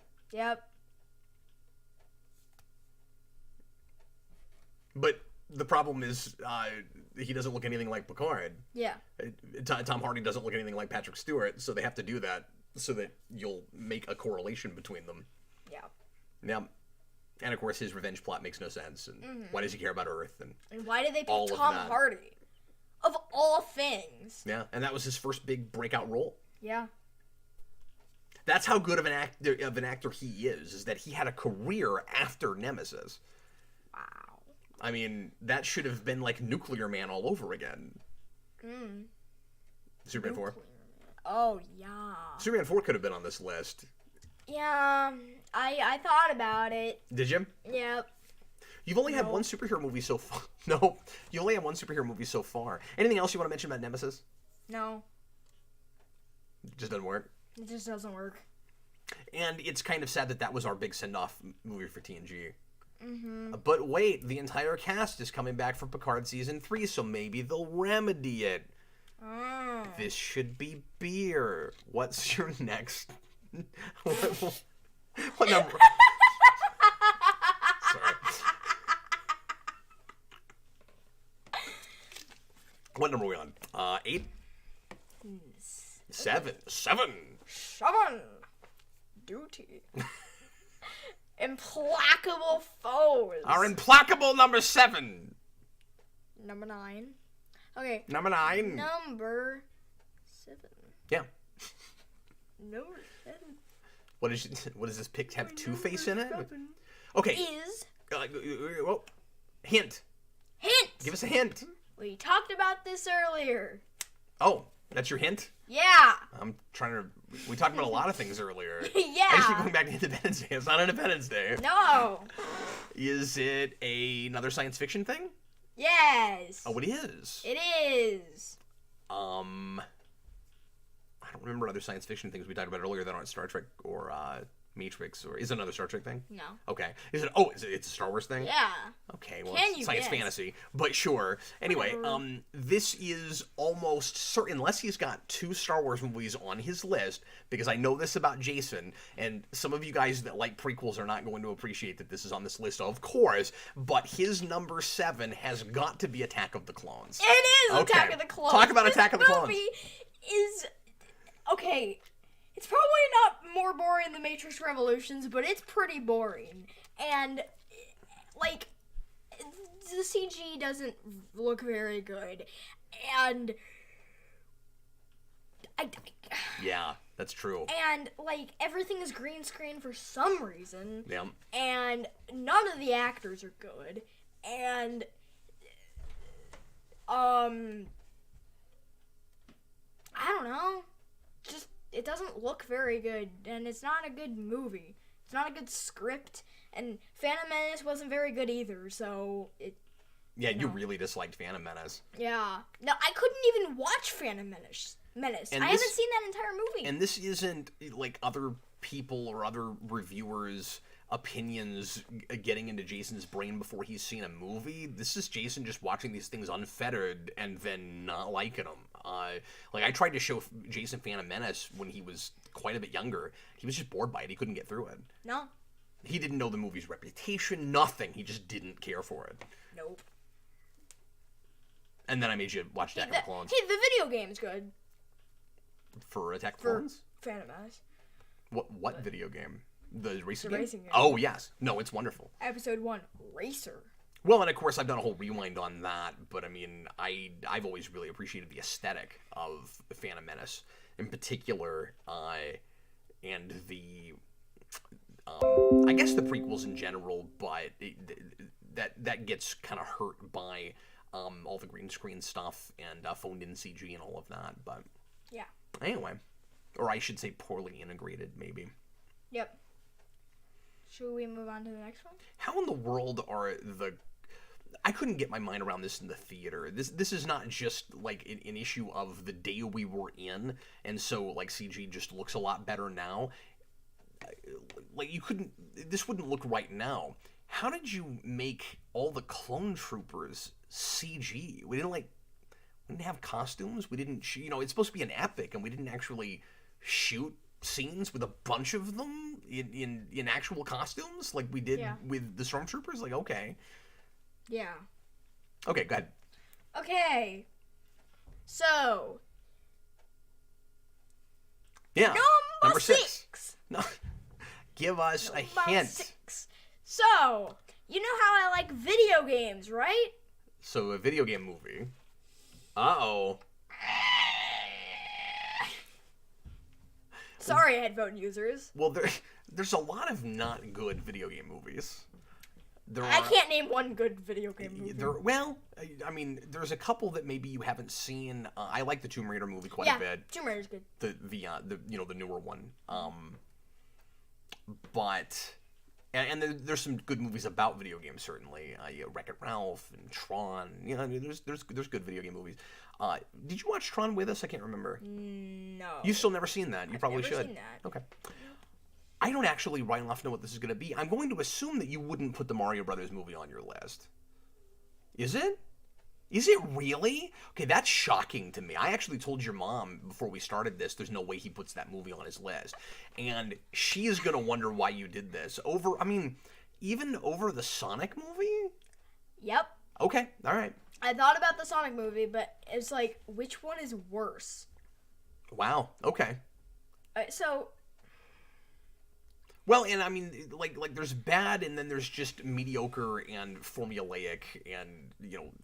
But the problem is, he doesn't look anything like Picard. Yeah. Tom Hardy doesn't look anything like Patrick Stewart, so they have to do that so that you'll make a correlation between them. Yeah. Yeah. And of course, his revenge plot makes no sense. And why does he care about Earth? And why did they pick Tom Hardy? Of all things. Yeah, and that was his first big breakout role. Yeah. That's how good of an actor he is that he had a career after Nemesis. Wow. I mean, that should have been like Nuclear Man all over again. Superman 4. Oh, yeah. Superman 4 could have been on this list. Yeah, I thought about it. Did you? Yep. You've only had one superhero movie so far. No, you only had one superhero movie so far. Anything else you want to mention about Nemesis? No. It just doesn't work. It just doesn't work. And it's kind of sad that was our big send-off movie for TNG. But wait, the entire cast is coming back for Picard Season 3, so maybe they'll remedy it. This should be beer. What's your next... what number? Sorry. What number are we on? 8? 7. 7. Duty. Implacable foes. Our implacable number 7. Number 9. Okay. Number 9. Number 7. Yeah. Number 7. What does this pick have? Two-Face in it? Okay. Is. Well, hint. Hint. Give us a hint. We talked about this earlier. Oh, that's your hint? Yeah. I'm trying to... We talked about a lot of things earlier. Yeah. I just keep going back to Independence Day. It's not Independence Day. No. Is it another science fiction thing? Yes. Oh, it is. It is. I don't remember other science fiction things we talked about earlier that aren't Star Trek or Matrix, or is it another Star Trek thing? No. Okay. Is it? Oh, it's a Star Wars thing? Yeah. Okay. Well, Can it's you science guess? fantasy, but sure. Anyway, Whatever. this is almost certain, unless he's got 2 Star Wars movies on his list, because I know this about Jayson, and some of you guys that like prequels are not going to appreciate that this is on this list, of course. But his number 7 has got to be Attack of the Clones. It is Okay. Attack of the Clones. Talk about Attack of the Clones. This movie is okay. It's probably not more boring than Matrix Revolutions, but it's pretty boring. And like the CG doesn't look very good. And Yeah, that's true. And like everything is green screen for some reason. Yeah. And none of the actors are good. And I don't know. Just it doesn't look very good, and it's not a good movie. It's not a good script, and Phantom Menace wasn't very good either. So it. Yeah, you really disliked Phantom Menace. Yeah. No, I couldn't even watch Phantom Menace. And I haven't seen that entire movie. And this isn't like other people or other reviewers' opinions getting into Jayson's brain before he's seen a movie. This is Jayson just watching these things unfettered and then not liking them. Like I tried to show Jayson Phantom Menace when he was quite a bit younger. He was just bored by it. He couldn't get through it. No. He didn't know the movie's reputation. Nothing. He just didn't care for it. Nope. And then I made you watch Attack of the Clones. Hey, the video game's good. For Attack of the Clones? Phantom Menace. What video game? The racing game? Racing game. Oh, yes. No, it's wonderful. Episode 1, Racer. Well, and of course, I've done a whole rewind on that, but I mean, I've always really appreciated the aesthetic of Phantom Menace, in particular, and the, I guess the prequels in general, but that gets kind of hurt by all the green screen stuff and phoned-in CG and all of that, but yeah. Anyway, or I should say poorly integrated, maybe. Yep. Should we move on to the next one? How in the world are the... I couldn't get my mind around this in the theater. This is not just, like, an issue of the day we were in, and so, like, CG just looks a lot better now. Like, you couldn't... This wouldn't look right now how did you make all the clone troopers CG? We didn't have costumes. We didn't, it's supposed to be an epic, and we didn't actually shoot scenes with a bunch of them in actual costumes like we did with the stormtroopers. Like, okay. Yeah. Okay, go ahead. Okay. So. Yeah. Number 6. No. Give us a hint. Number 6. So, you know how I like video games, right? So, a video game movie. Uh-oh. Sorry, headphone users. Well, there's a lot of not good video game movies. I can't name one good video game movie. Well, I mean, there's a couple that maybe you haven't seen. I like the Tomb Raider movie quite a bit. Yeah, Tomb Raider's good. The newer one. But there's some good movies about video games certainly. Wreck-It Ralph and Tron. There's good video game movies. Did you watch Tron with us? I can't remember. No. You've still never seen that. You probably should. I've never seen that. Okay. I don't actually right off know what this is going to be. I'm going to assume that you wouldn't put the Mario Brothers movie on your list. Is it? Is it really? Okay, that's shocking to me. I actually told your mom before we started this, there's no way he puts that movie on his list. And she is going to wonder why you did this. Even over the Sonic movie? Yep. Okay, all right. I thought about the Sonic movie, but it's like, which one is worse? Wow, okay. So... Well, and I mean, like there's bad, and then there's just mediocre and formulaic and,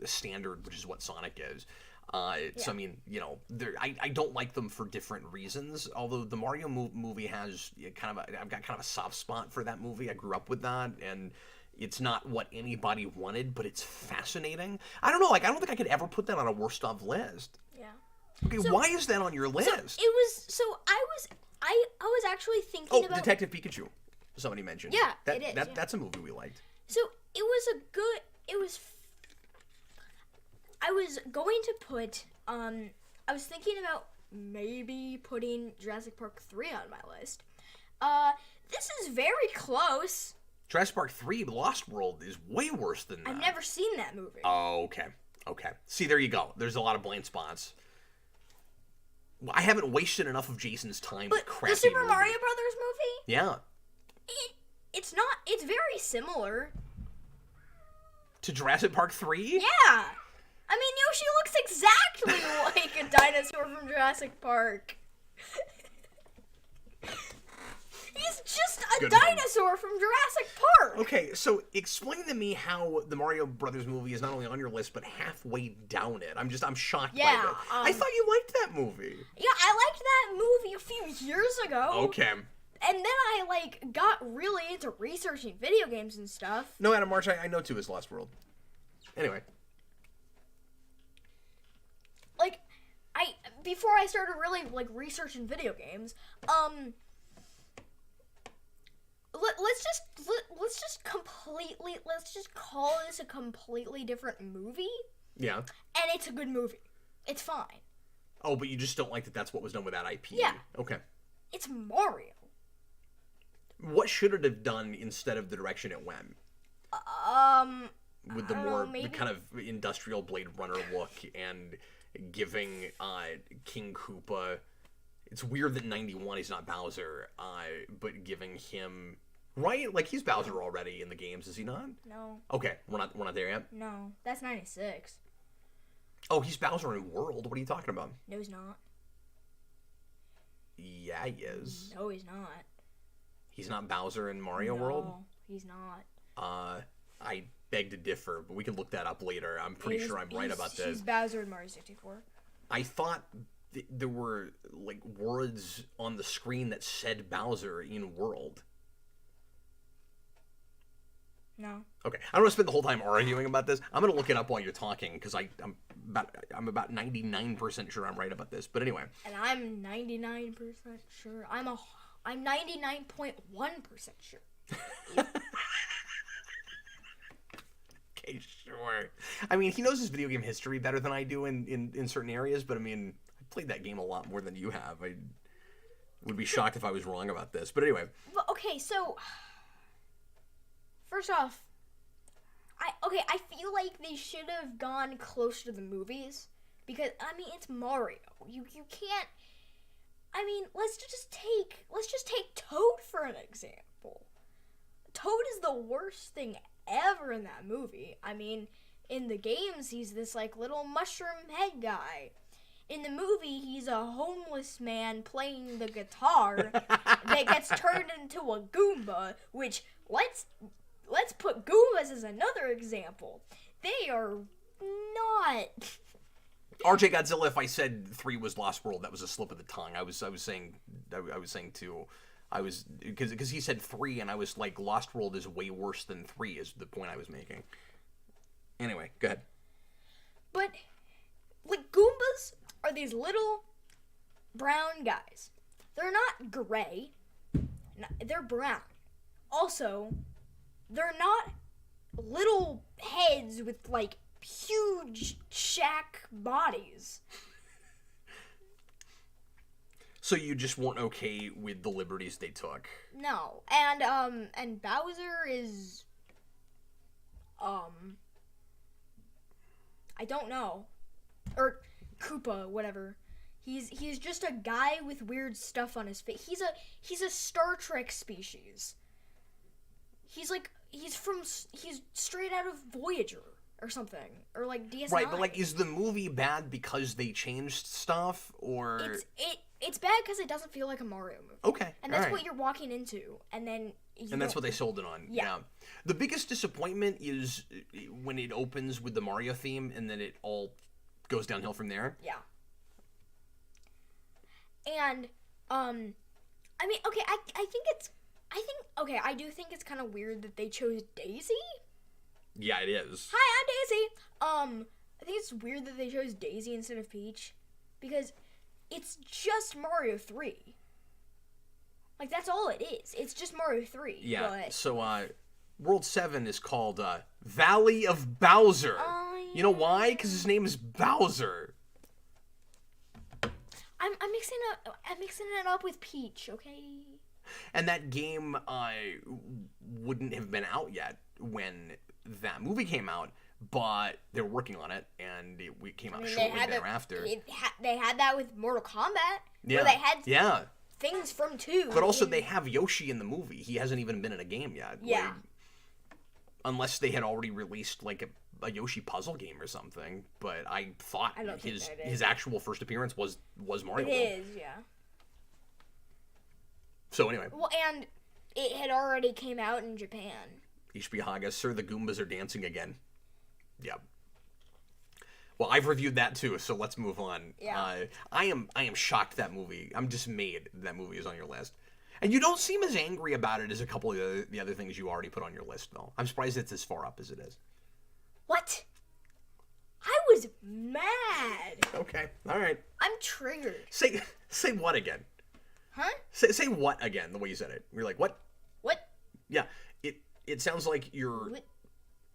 standard, which is what Sonic is. So, I mean, I don't like them for different reasons, although the Mario movie has I've got kind of a soft spot for that movie. I grew up with that, and it's not what anybody wanted, but it's fascinating. I don't know, I don't think I could ever put that on a worst of list. Yeah. Okay, why is that on your list? I was actually thinking about... Detective Pikachu, somebody mentioned. Yeah, it is. That's a movie we liked. So, I was going to put, I was thinking about maybe putting Jurassic Park 3 on my list. This is very close. Jurassic Park 3, Lost World, is way worse than that. I've never seen that movie. Oh, okay. See, there you go. There's a lot of blind spots. I haven't wasted enough of Jason's time with crappy the Super movie. Mario Brothers movie? Yeah. It's not... It's very similar. To Jurassic Park 3? Yeah. I mean, Yoshi looks exactly like a dinosaur from Jurassic Park. He's just a dinosaur from Jurassic Park. Okay, so explain to me how the Mario Brothers movie is not only on your list, but halfway down it. I'm shocked by it. I thought you liked that movie. Yeah, I liked that movie a few years ago. Okay. And then I, got really into researching video games and stuff. No, Adam March, I know too is Lost World. Anyway. Before I started really, researching video games, let's just call this a completely different movie. Yeah. And it's a good movie. It's fine. Oh, but you just don't like that that's what was done with that IP. Yeah. Okay. It's Mario. What should it have done instead of the direction it went? With the the kind of industrial Blade Runner look and giving King Koopa... It's weird that 91 he's not Bowser, but giving him... Right? He's Bowser already in the games, is he not? No. Okay, we're not there yet? No, that's 96. Oh, he's Bowser in World. What are you talking about? No, he's not. Yeah, he is. No, he's not. He's not Bowser in Mario World? No, he's not. I beg to differ, but we can look that up later. I'm pretty sure I'm right about this. He's Bowser in Mario 64. I thought there were, words on the screen that said Bowser in World. No. Okay, I don't want to spend the whole time arguing about this. I'm going to look it up while you're talking, because I'm about 99% sure I'm right about this. But anyway. And I'm 99% sure. I'm 99.1% sure. Okay, sure. I mean, he knows his video game history better than I do in certain areas, but I mean, I played that game a lot more than you have. I would be shocked if I was wrong about this. But anyway. Okay, so... First off, I feel like they should have gone closer to the movies because I mean it's Mario. You can't. I mean, let's just take Toad for an example. Toad is the worst thing ever in that movie. I mean, in the games he's this like little mushroom head guy. In the movie, he's a homeless man playing the guitar that gets turned into a Goomba, which let's put Goombas as another example. They are not. RJ Godzilla, if I said 3 was Lost World, that was a slip of the tongue. I was saying 2. Because he said 3, and I was like, Lost World is way worse than 3 is the point I was making. Anyway, go ahead. But, like, Goombas are these little brown guys. They're not gray. They're brown. Also, they're not little heads with, like, huge shack bodies. So you just weren't okay with the liberties they took? No. And Bowser is I don't know. Or Koopa, whatever. He's just a guy with weird stuff on his face. He's a Star Trek species. He's straight out of Voyager or something, or like DS9. Right, but like, is the movie bad because they changed stuff, or it's bad because it doesn't feel like a Mario movie. Okay, and that's what you're walking into, and then that's what they sold it on. Yeah. The biggest disappointment is when it opens with the Mario theme, and then it all goes downhill from there. Yeah. And I mean, okay, I do think it's kind of weird that they chose Daisy. Yeah, it is. Hi, I'm Daisy. I think it's weird that they chose Daisy instead of Peach, because it's just Mario 3. Like, that's all it is. It's just Mario 3. Yeah. But... So, World 7 is called Valley of Bowser. Yeah. You know why? Because his name is Bowser. I'm mixing it up with Peach, okay? And that game wouldn't have been out yet when that movie came out, but they were working on it, and it came out shortly thereafter. They had that with Mortal Kombat, where they had things from 2. But also, they have Yoshi in the movie. He hasn't even been in a game yet. Yeah. Like, unless they had already released, like, a Yoshi puzzle game or something. But I thought his actual first appearance was Mario World. It is, yeah. So, anyway. Well, and it had already came out in Japan. Ishbihaga, Sir, the Goombas are dancing again. Yeah. Well, I've reviewed that too, so let's move on. Yeah. I am shocked that movie. I'm dismayed that movie is on your list. And you don't seem as angry about it as a couple of the other things you already put on your list, though. I'm surprised it's as far up as it is. What? I was mad. Okay, all right. I'm triggered. Say what again? Huh? Say what again, the way you said it. You're like, what? What? Yeah, it sounds like you're... What?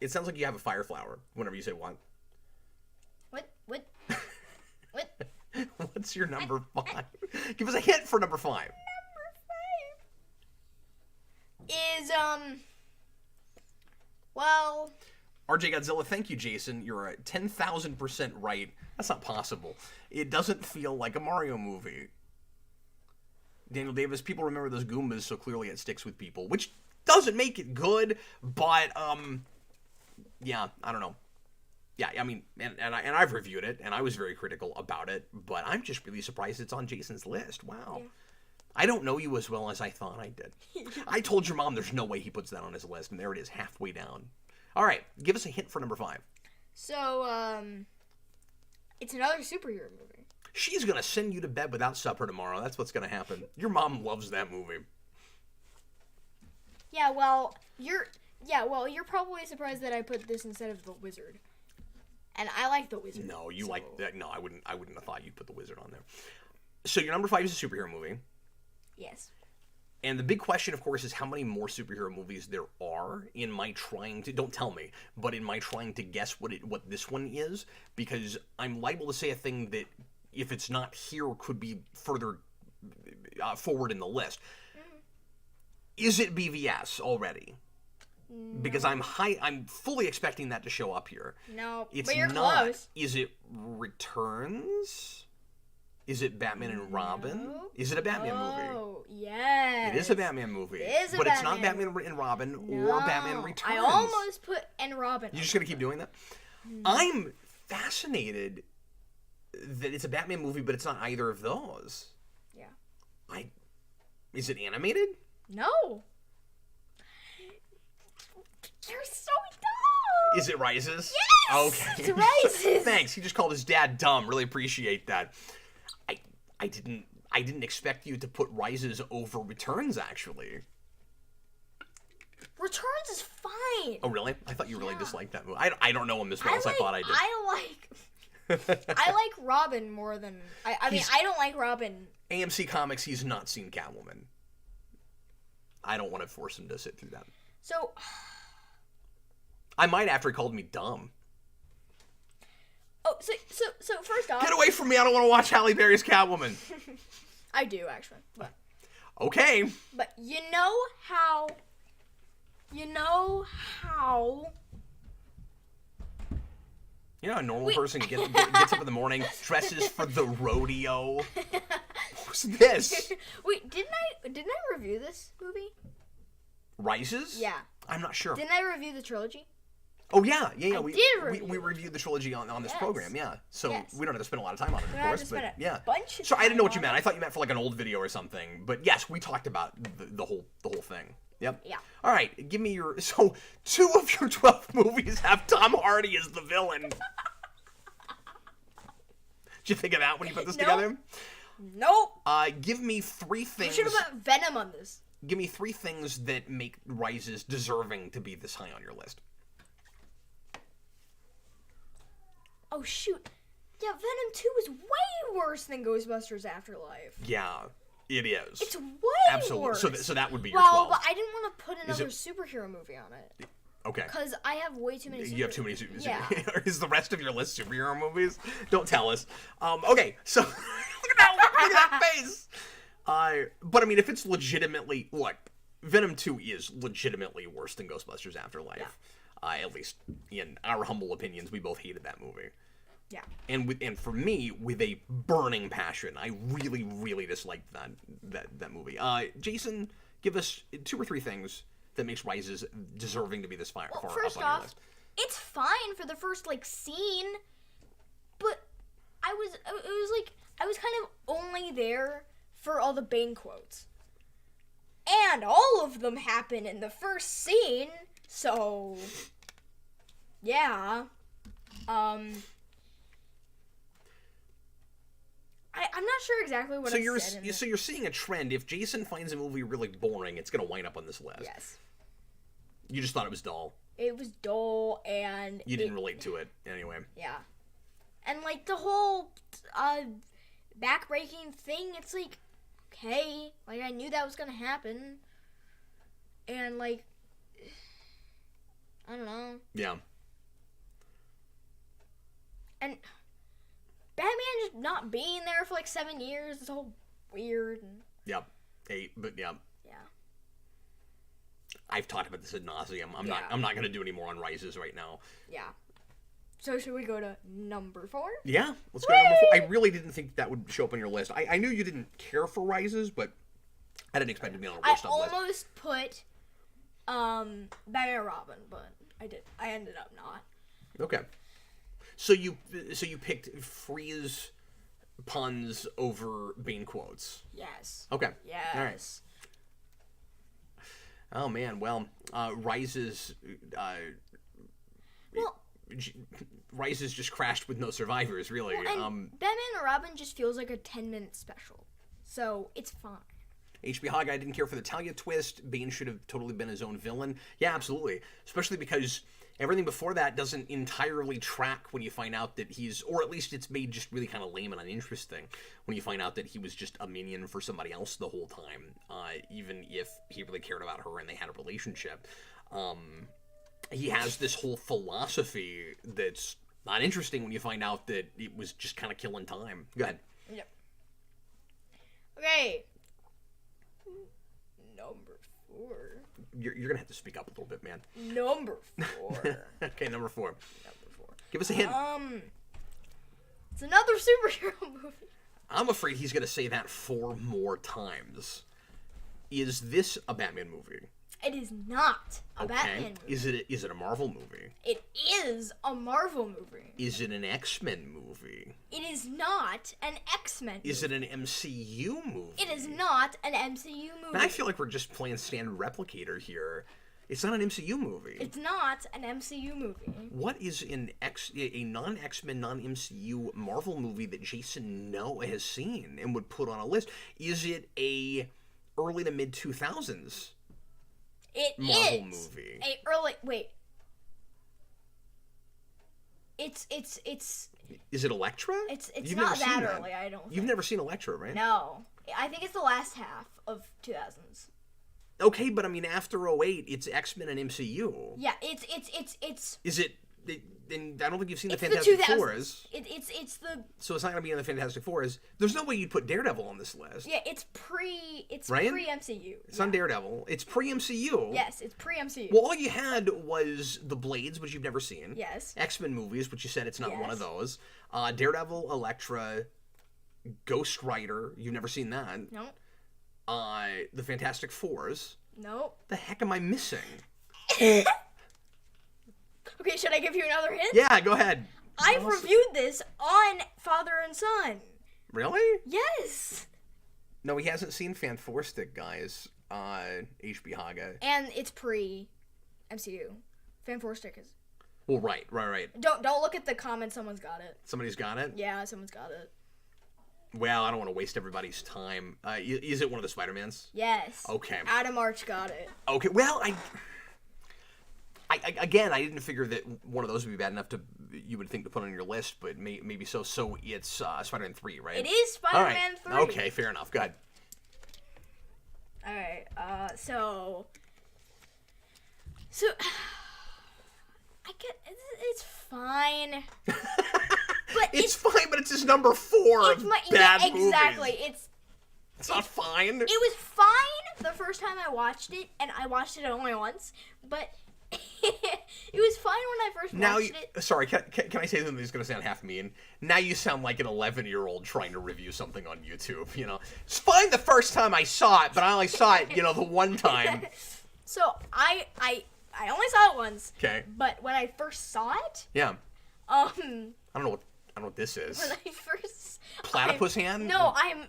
It sounds like you have a fire flower whenever you say what. What? What? What's your number 5? Give us a hint for number 5. Number 5 is, well... RJ Godzilla, thank you, Jason. You're 10,000% right. That's not possible. It doesn't feel like a Mario movie. Daniel Davis, people remember those Goombas, so clearly it sticks with people, which doesn't make it good, but, yeah, I don't know. Yeah, I mean, and I've reviewed it, and I was very critical about it, but I'm just really surprised it's on Jason's list. Wow. Yeah. I don't know you as well as I thought I did. I told your mom there's no way he puts that on his list, and there it is, halfway down. All right, give us a hint for number 5. So, it's another superhero movie. She's going to send you to bed without supper tomorrow. That's what's going to happen. Your mom loves that movie. Yeah, well, you're probably surprised that I put this instead of The Wizard. And I like The Wizard. No, you like that. No, I wouldn't have thought you'd put The Wizard on there. So your number 5 is a superhero movie. Yes. And the big question, of course, is how many more superhero movies there are in my trying to, don't tell me, but in my trying to guess what this one is, because I'm liable to say a thing that, if it's not here, could be further forward in the list. Mm-hmm. Is it BVS already? Because I'm fully expecting that to show up here. No, it's but you're not. Close. Is it Returns? Is it Batman and Robin? No. Is it a Batman movie? Oh, yes. It is a Batman movie. It is a but Batman it's not Batman and Robin or Batman Returns. I almost put and Robin. You're just gonna keep doing that? I'm fascinated that it's a Batman movie, but it's not either of those. Yeah. Is it animated? No. You're so dumb. Is it Rises? Yes. Okay. It's Rises. Thanks. He just called his dad dumb. Really appreciate that. I didn't expect you to put Rises over Returns, actually. Returns is fine. Oh, really? I thought you really disliked that movie. I don't know him as well as I thought I did. I like Robin more than... I mean, I don't like Robin. AMC Comics, he's not seen Catwoman. I don't want to force him to sit through that. So... I might after he called me dumb. Oh, so first off... Get away from me, I don't want to watch Halle Berry's Catwoman. I do, actually. But, okay. But you know how... You know, a normal person gets up in the morning, dresses for the rodeo. What's this? Wait, didn't I review this movie? Rises? Yeah. I'm not sure. Didn't I review the trilogy? Oh, yeah. We reviewed the trilogy on this program, yeah. So we don't have to spend a lot of time on it, of course. But yeah. So I didn't know what you meant. I thought you meant for like an old video or something. But yes, we talked about the whole thing. Yep. Yeah. All right, give me your... So, 2 of your 12 movies have Tom Hardy as the villain. Did you think of that when you put this together? Nope. Give me 3 things... You should have put Venom on this. Give me 3 things that make Rises deserving to be this high on your list. Oh, shoot. Yeah, Venom 2 is way worse than Ghostbusters Afterlife. Yeah. It is. It's way Absolutely. worse. So that would be your 12. Well, but I didn't want to put another superhero movie on it. Okay. Because I have way too many superheroes. You have too many superheroes. Yeah. Is the rest of your list superhero movies? Don't tell us. Okay, so look at that face. But I mean, if it's legitimately... Look, Venom 2 is legitimately worse than Ghostbusters Afterlife. Yeah. At least in our humble opinions, we both hated that movie. Yeah. And for me, with a burning passion, I really, really disliked that movie. Jason, give us 2 or 3 things that makes Rises deserving to be this far up on your list. It's fine for the first scene, but I was kind of only there for all the Bane quotes, and all of them happen in the first scene. So, yeah, I'm not sure exactly what I said. So you're seeing a trend. If Jason finds a movie really boring, it's going to wind up on this list. Yes. You just thought it was dull. It was dull, and... You didn't relate to it, anyway. Yeah. And, the whole, backbreaking thing, it's okay. I knew that was going to happen. And, I don't know. Yeah. And... Batman just not being there for 7 years is all weird. Yep. 8, but yeah. Yeah. I've talked about this ad nauseum. I'm not going to do any more on Rises right now. Yeah. So should we go to number 4? Yeah, let's go to number 4. I really didn't think that would show up on your list. I knew you didn't care for Rises, but I didn't expect it to be on a worst list. I almost put Batman and Robin, but I ended up not. Okay. So you picked Freeze puns over Bane quotes. Yes. Okay. Yes. All right. Oh man, well, Rises. Rises just crashed with no survivors, really. Well, and Batman and Robin just feels like a 10-minute special, so it's fine. HB Hogeye didn't care for the Talia twist. Bane should have totally been his own villain. Yeah, absolutely. Especially because everything before that doesn't entirely track when you find out that he's... Or at least it's made just really kind of lame and uninteresting when you find out that he was just a minion for somebody else the whole time, even if he really cared about her and they had a relationship. He has this whole philosophy that's not interesting when you find out that it was just kind of killing time. Go ahead. Yep. Okay. Number 4. you're gonna have to speak up a little bit, man. Number 4. Okay, number 4. Give us a hint. It's another superhero movie. I'm afraid he's gonna say that 4 more times. Is this a Batman movie? It is not a Batman movie. Is it a Marvel movie? It is a Marvel movie. Is it an X-Men movie? It is not an X-Men movie. Is it an MCU movie? It is not an MCU movie. Man, I feel like we're just playing standard replicator here. It's not an MCU movie. It's not an MCU movie. What is a non-X-Men, non-MCU Marvel movie that Jason has seen and would put on a list? Is it a early to mid 2000s Marvel movie? It's Is it Elektra? It's not that early, I don't think. You've never seen Elektra, right? No. I think it's the last half of 2000s. Okay, but I mean, after 08, it's X-Men and MCU. Yeah, it's. Is it? And I don't think you've seen the Fantastic Fours. It's the. So it's not gonna be in the Fantastic Fours. There's no way you'd put Daredevil on this list. Yeah, it's pre MCU. It's on Daredevil. It's pre MCU. Yes, it's pre MCU. Well, all you had was the Blades, which you've never seen. Yes. X-Men movies, which you said it's not one of those. Daredevil, Elektra, Ghost Rider. You've never seen that. No. The Fantastic Fours. Nope. The heck am I missing? Okay, should I give you another hint? Yeah, go ahead. I've reviewed this on Father and Son. Really? Yes. No, he hasn't seen Fanforstic, guys. HB Haga. And it's pre-MCU. Fanforstic is. Well, right. Don't look at the comments. Someone's got it. Somebody's got it? Yeah, someone's got it. Well, I don't want to waste everybody's time. Is it one of the Spider-Mans? Yes. Okay. Adam Arch got it. Okay, well, I didn't figure that one of those would be bad enough you would think to put on your list, but maybe so. So it's Spider-Man 3, right? It is Spider-Man 3. Okay, fair enough. Go ahead. All right. So I get it's fine. But it's fine, but it's his number 4 of bad movies. Exactly. It's not fine. It was fine the first time I watched it, and I watched it only once, but it was fine when I first watched it. Sorry, can I say something that's going to sound half mean? Now you sound like an 11-year-old trying to review something on YouTube, you know? It's fine the first time I saw it, but I only saw it, the one time. So, I only saw it once. Okay. But when I first saw it... Yeah. I don't know what this is. When I first... Platypus hand? No, I'm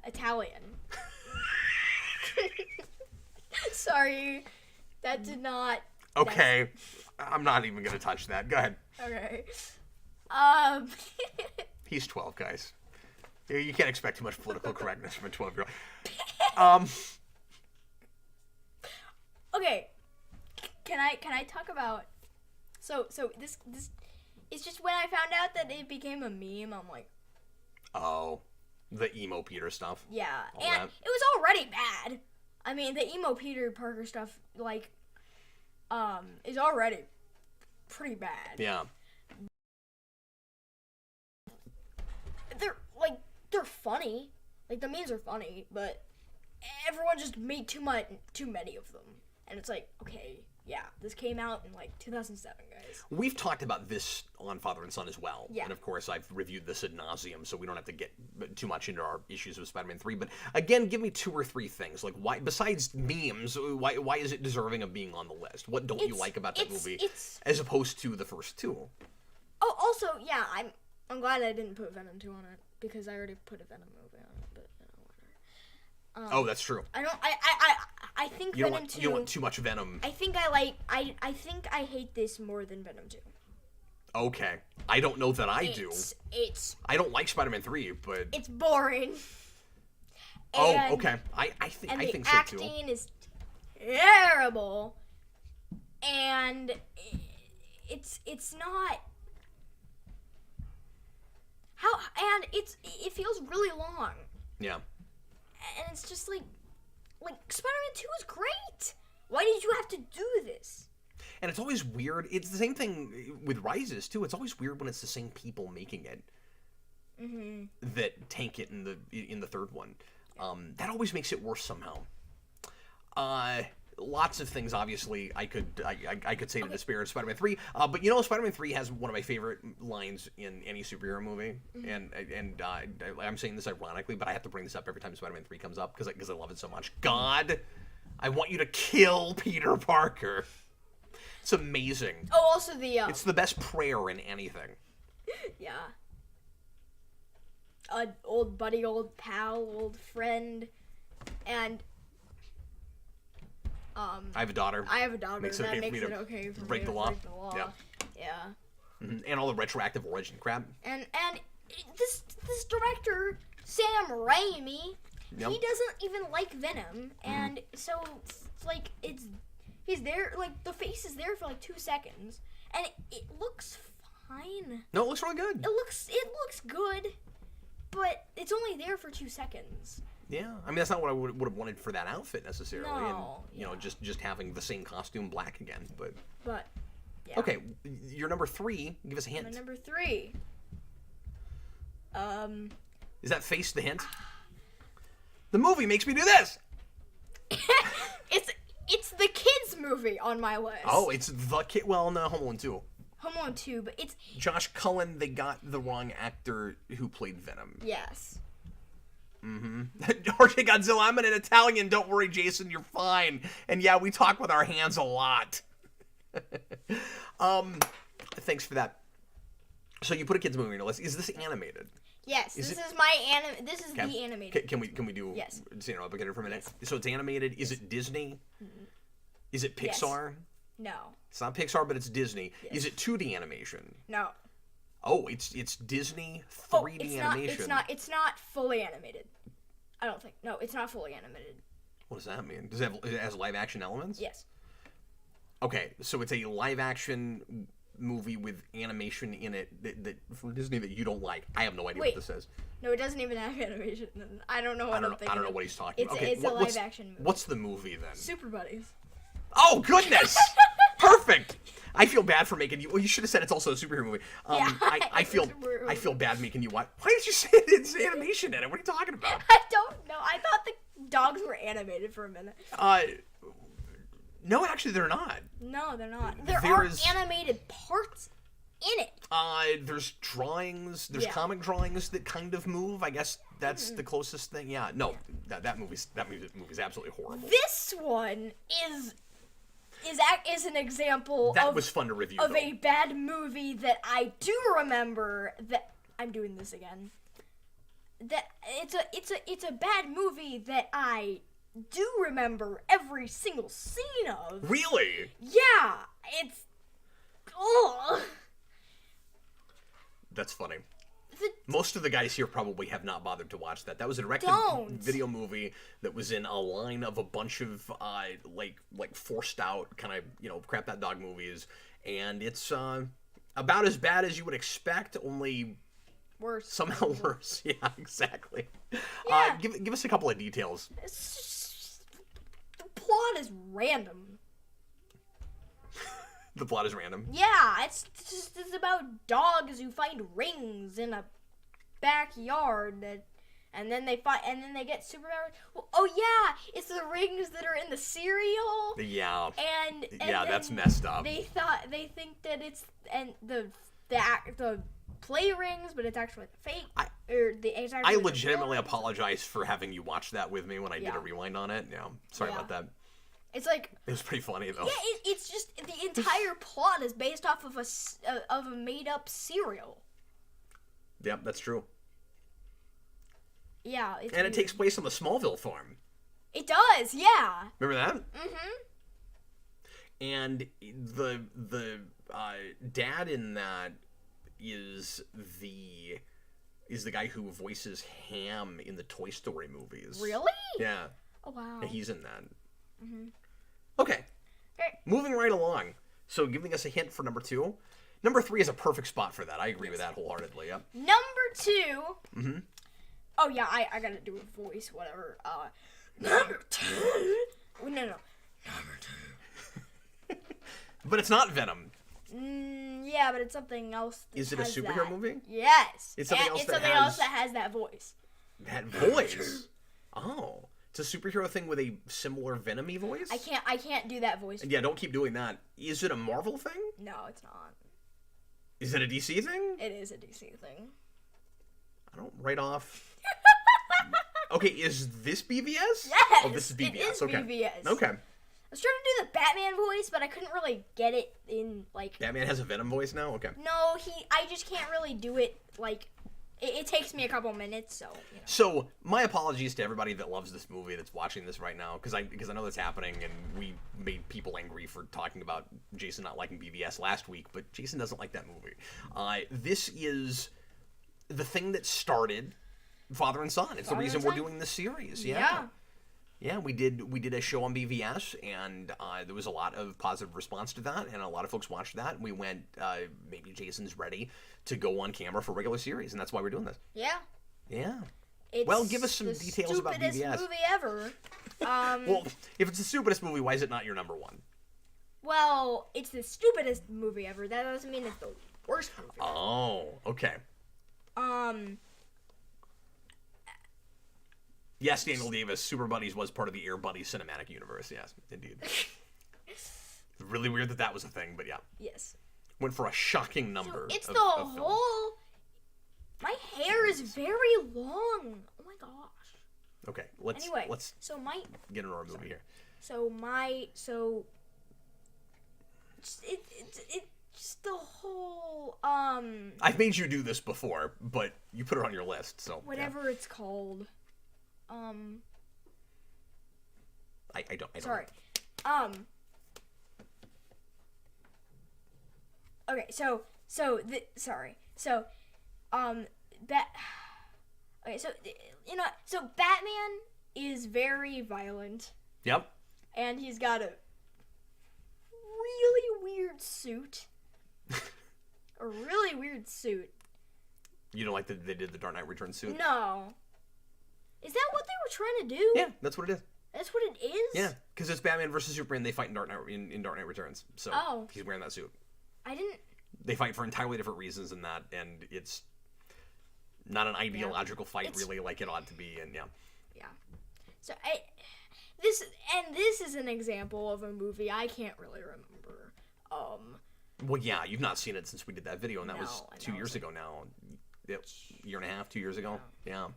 Italian. Sorry. That did not... Okay. I'm not even going to touch that. Go ahead. Okay. He's 12, guys. You can't expect too much political correctness from a 12-year-old. Okay. Can I talk about... So this it's just when I found out that it became a meme, I'm like... Oh. The emo Peter stuff. Yeah. And it was already bad. I mean, the emo Peter Parker stuff, is already pretty bad. Yeah. They're funny. The memes are funny, but everyone just made too many of them. And it's like, okay, yeah, this came out in 2007, guys. We've talked about this on Father and Son as well. Yeah. And of course, I've reviewed this ad nauseum, so we don't have to get too much into our issues with Spider-Man 3. But again, give me 2 or 3 things. Why, besides memes, why is it deserving of being on the list? What don't you like about that movie as opposed to the first 2? Oh, also, yeah, I'm glad I didn't put Venom 2 on it because I already put a Venom movie on it, but whatever. Oh, that's true. I think you Venom 2... You don't want too much Venom. I think I hate this more than Venom 2. Okay. I don't know that I do. I don't like Spider-Man 3, but... It's boring. Oh, okay. I think so, too. And the acting is terrible. And it's not... And it feels really long. Yeah. And it's just like Spider-Man 2 is great. Why did you have to do this? And it's always weird. It's the same thing with Rises too. It's always weird when it's the same people making it that tank it in the third one. That always makes it worse somehow. Lots of things, obviously, I could say to disparage Spider-Man 3, but Spider-Man 3 has one of my favorite lines in any superhero movie, and I'm saying this ironically, but I have to bring this up every time Spider-Man 3 comes up because I love it so much. God, I want you to kill Peter Parker. It's amazing. Oh, also it's the best prayer in anything. Yeah. Old buddy, old pal, old friend, and I have a daughter. That makes it okay for break me the to law. break the law. Yeah. Mm-hmm. And all the retroactive origin crap. And this director, Sam Raimi, he doesn't even like Venom, and so like he's there, like the face is there for like 2 seconds, and it looks fine. No, it looks really good. It looks good, but it's only there for 2 seconds. Yeah, I mean that's not what I would have wanted for that outfit necessarily. No, and you know, just having the same costume black again, but. Yeah. Okay, your number 3. Give us a hint. My number 3. Is that face the hint? The movie makes me do this. It's the kids movie on my list. Oh, it's the kid. Well, no, Home Alone 2. Home Alone 2, but it's Josh Cullen. They got the wrong actor who played Venom. Yes. Mm-hmm. RJ Godzilla, I'm an Italian. Don't worry, Jason, you're fine. And yeah, we talk with our hands a lot. Thanks for that. So you put a kids movie on your list. Is this animated? Yes, this is the animated. Can we do? Yes. Stand up again for a minute. Yes. So it's animated. Is it Disney? Mm-hmm. Is it Pixar? Yes. No. It's not Pixar, but it's Disney. Yes. Is it 2D animation? No. Oh, it's Disney 3D animation. It's not fully animated. I don't think. No, it's not fully animated. What does that mean? It has live action elements? Yes. Okay, so it's a live action movie with animation in it that from Disney that you don't like. I have no idea what this is. No, it doesn't even have animation. I don't know what I'm thinking. I don't know what he's talking about. Okay, it's a live action movie. What's the movie then? Super Buddies. Oh goodness! Perfect. I feel bad for making you. Well, you should have said it's also a superhero movie. I feel bad making you watch. Why did you say it's animation in it? What are you talking about? I don't know. I thought the dogs were animated for a minute. No, actually, they're not. No, they're not. There are animated parts in it. There's drawings. There's comic drawings that kind of move. I guess that's the closest thing. Yeah. No, that movie's absolutely horrible. This one is an example that was fun to review of a bad movie that I do remember. That I'm doing this again. That it's a bad movie that I do remember every single scene of. Really? Yeah, it's. Ugh. That's funny. Most of the guys here probably have not bothered to watch that. That was a direct-to-video movie that was in a line of a bunch of like forced out kind of crap that dog movies, and it's about as bad as you would expect, only worse. Somehow worse. Yeah, exactly. Yeah. Give us a couple of details. The plot is random. The plot is random. Yeah, it's about dogs who find rings in a backyard and then they get superpowers. Oh yeah, it's the rings that are in the cereal. Yeah. And yeah, that's messed up. They think that it's the play rings, but it's actually fake. I legitimately apologize for having you watch that with me when I did a rewind on it. Yeah, sorry about that. It's like it was pretty funny though. Yeah, it's just the entire plot is based off of a made up cereal. Yep, that's true. Yeah, and it takes place on the Smallville farm. It does, yeah. Remember that? Mm-hmm. And the dad in that is the guy who voices Ham in the Toy Story movies. Really? Yeah. Oh wow. Yeah, he's in that. Mm-hmm. Okay. Moving right along. So giving us a hint for number 2. Number 3 is a perfect spot for that. I agree with that wholeheartedly. Yep. Number 2. Mm-hmm. Oh yeah, I gotta do a voice, whatever. Number 2. No. Number 2. But it's not Venom. Yeah, but it's something else. Is it a superhero movie? Yes. It's something else. It's something else that has that voice. That voice. Oh. It's a superhero thing with a similar Venom-y voice? I can't do that voice. Yeah, don't keep doing that. Is it a Marvel thing? No, it's not. Is it a DC thing? It is a DC thing. I don't write off... Okay, is this BVS? Yes! Oh, this is BVS. It is okay. BVS. Okay. I was trying to do the Batman voice, but I couldn't really get it in, like... Batman has a Venom voice now? Okay. No, I just can't really do it, like... It takes me a couple minutes, so, you know. So, my apologies to everybody that loves this movie that's watching this right now, because I know that's happening, and we made people angry for talking about Jason not liking BVS last week, but Jason doesn't like that movie. This is the thing that started Father and Son. It's the reason we're doing this series. Yeah. Yeah, we did a show on BVS, and there was a lot of positive response to that, and a lot of folks watched that, and we went, maybe Jason's ready to go on camera for a regular series, and that's why we're doing this. Yeah. Yeah. It's well, give us some details about BVS. The stupidest movie ever. Well, if it's the stupidest movie, why is it not your number one? Well, it's the stupidest movie ever. That doesn't mean it's the worst movie ever. Oh, okay. Yes, Daniel Davis, Super Buddies was part of the Air Buddies cinematic universe. Yes, indeed. Really weird that was a thing, but yeah. Yes. Went for a shocking number. So it's the whole... My hair is very long. Oh my gosh. Okay, let's get into our movie here. It's just the whole I've made you do this before, but you put it on your list, so whatever it's called. I don't. Sorry. Okay, so Batman is very violent. Yep. And he's got a really weird suit. A really weird suit. You don't like that they did the Dark Knight Returns suit? No. Is that what they were trying to do? Yeah, that's what it is. That's what it is? Yeah, because it's Batman versus Superman. They fight in Dark Knight Returns. So he's wearing that suit. I didn't... They fight for entirely different reasons than that, and it's not an ideological fight really like it ought to be, and yeah. Yeah. So this is an example of a movie I can't really remember. Well, yeah, you've not seen it since we did that video, and that was 2 years ago now. Year and a half, 2 years ago. Yeah.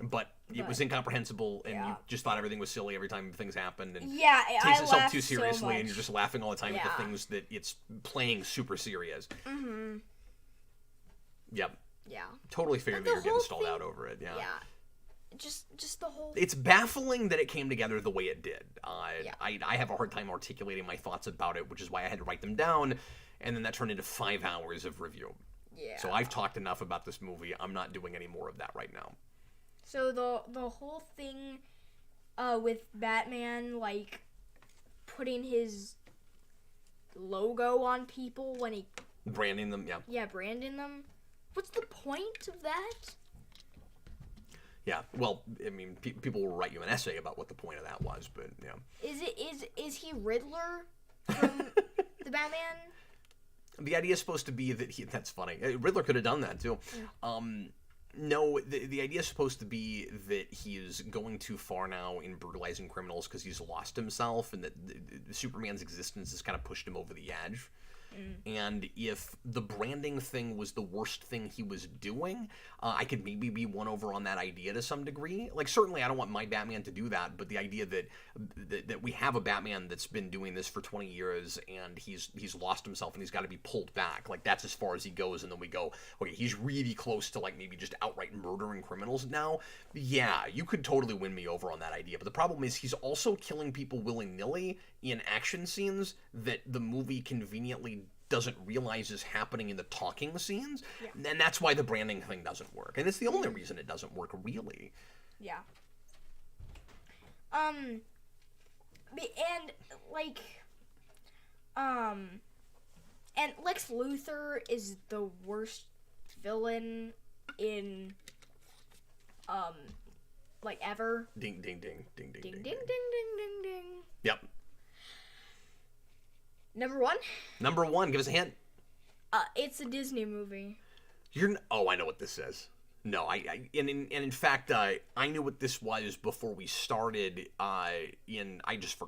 But it was incomprehensible, and you just thought everything was silly every time things happened, and it takes itself too seriously, and you're just laughing all the time at the things that it's playing super serious. Mm-hmm. Yep. Yeah. Totally figured that you're getting stalled out over it. Yeah. Yeah. Just the whole... It's baffling that it came together the way it did. I have a hard time articulating my thoughts about it, which is why I had to write them down, and then that turned into 5 hours of review. Yeah. So I've talked enough about this movie. I'm not doing any more of that right now. So the whole thing with Batman, like, putting his logo on people when he... Branding them, yeah. Yeah, branding them. What's the point of that? Yeah, well, I mean, people will write you an essay about what the point of that was, but, yeah. Is he Riddler from the Batman? The idea is supposed to be that that's funny. Riddler could have done that, too. Yeah. No, the idea is supposed to be that he is going too far now in brutalizing criminals because he's lost himself, and that Superman's existence has kind of pushed him over the edge. And if the branding thing was the worst thing he was doing, I could maybe be won over on that idea to some degree. Like, certainly I don't want my Batman to do that, but the idea that we have a Batman that's been doing this for 20 years and he's lost himself and he's got to be pulled back, like, that's as far as he goes, and then we go, okay, he's really close to, like, maybe just outright murdering criminals now. Yeah, you could totally win me over on that idea, but the problem is he's also killing people willy-nilly in action scenes that the movie conveniently doesn't realize is happening in the talking scenes, and that's why the branding thing doesn't work, and it's the only reason it doesn't work, really. Yeah. And like, and Lex Luthor is the worst villain in, like, ever. Ding, ding, ding, ding, ding, ding, ding, ding, ding, ding, ding, ding. Yep. Number one? Number one, give us a hint. It's a Disney movie. Oh, I know what this is. No, in fact, I knew what this was before we started. I just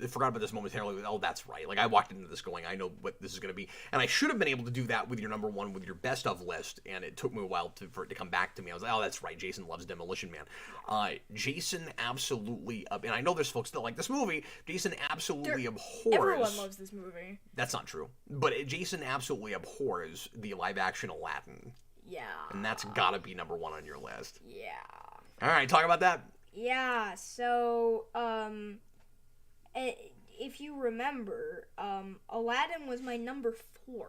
forgot about this momentarily. Oh, that's right. Like, I walked into this going, I know what this is going to be, and I should have been able to do that with your number one, with your best of list, and it took me a while for it to come back to me. I was like, oh, that's right. Jason loves Demolition Man. Jason absolutely, and I know there's folks that like this movie. Jason absolutely abhors. Everyone loves this movie. That's not true, but Jason absolutely abhors the live-action Aladdin. Yeah. And that's gotta be number one on your list. Yeah. All right, talk about that. Yeah, so, if you remember, Aladdin was my number 4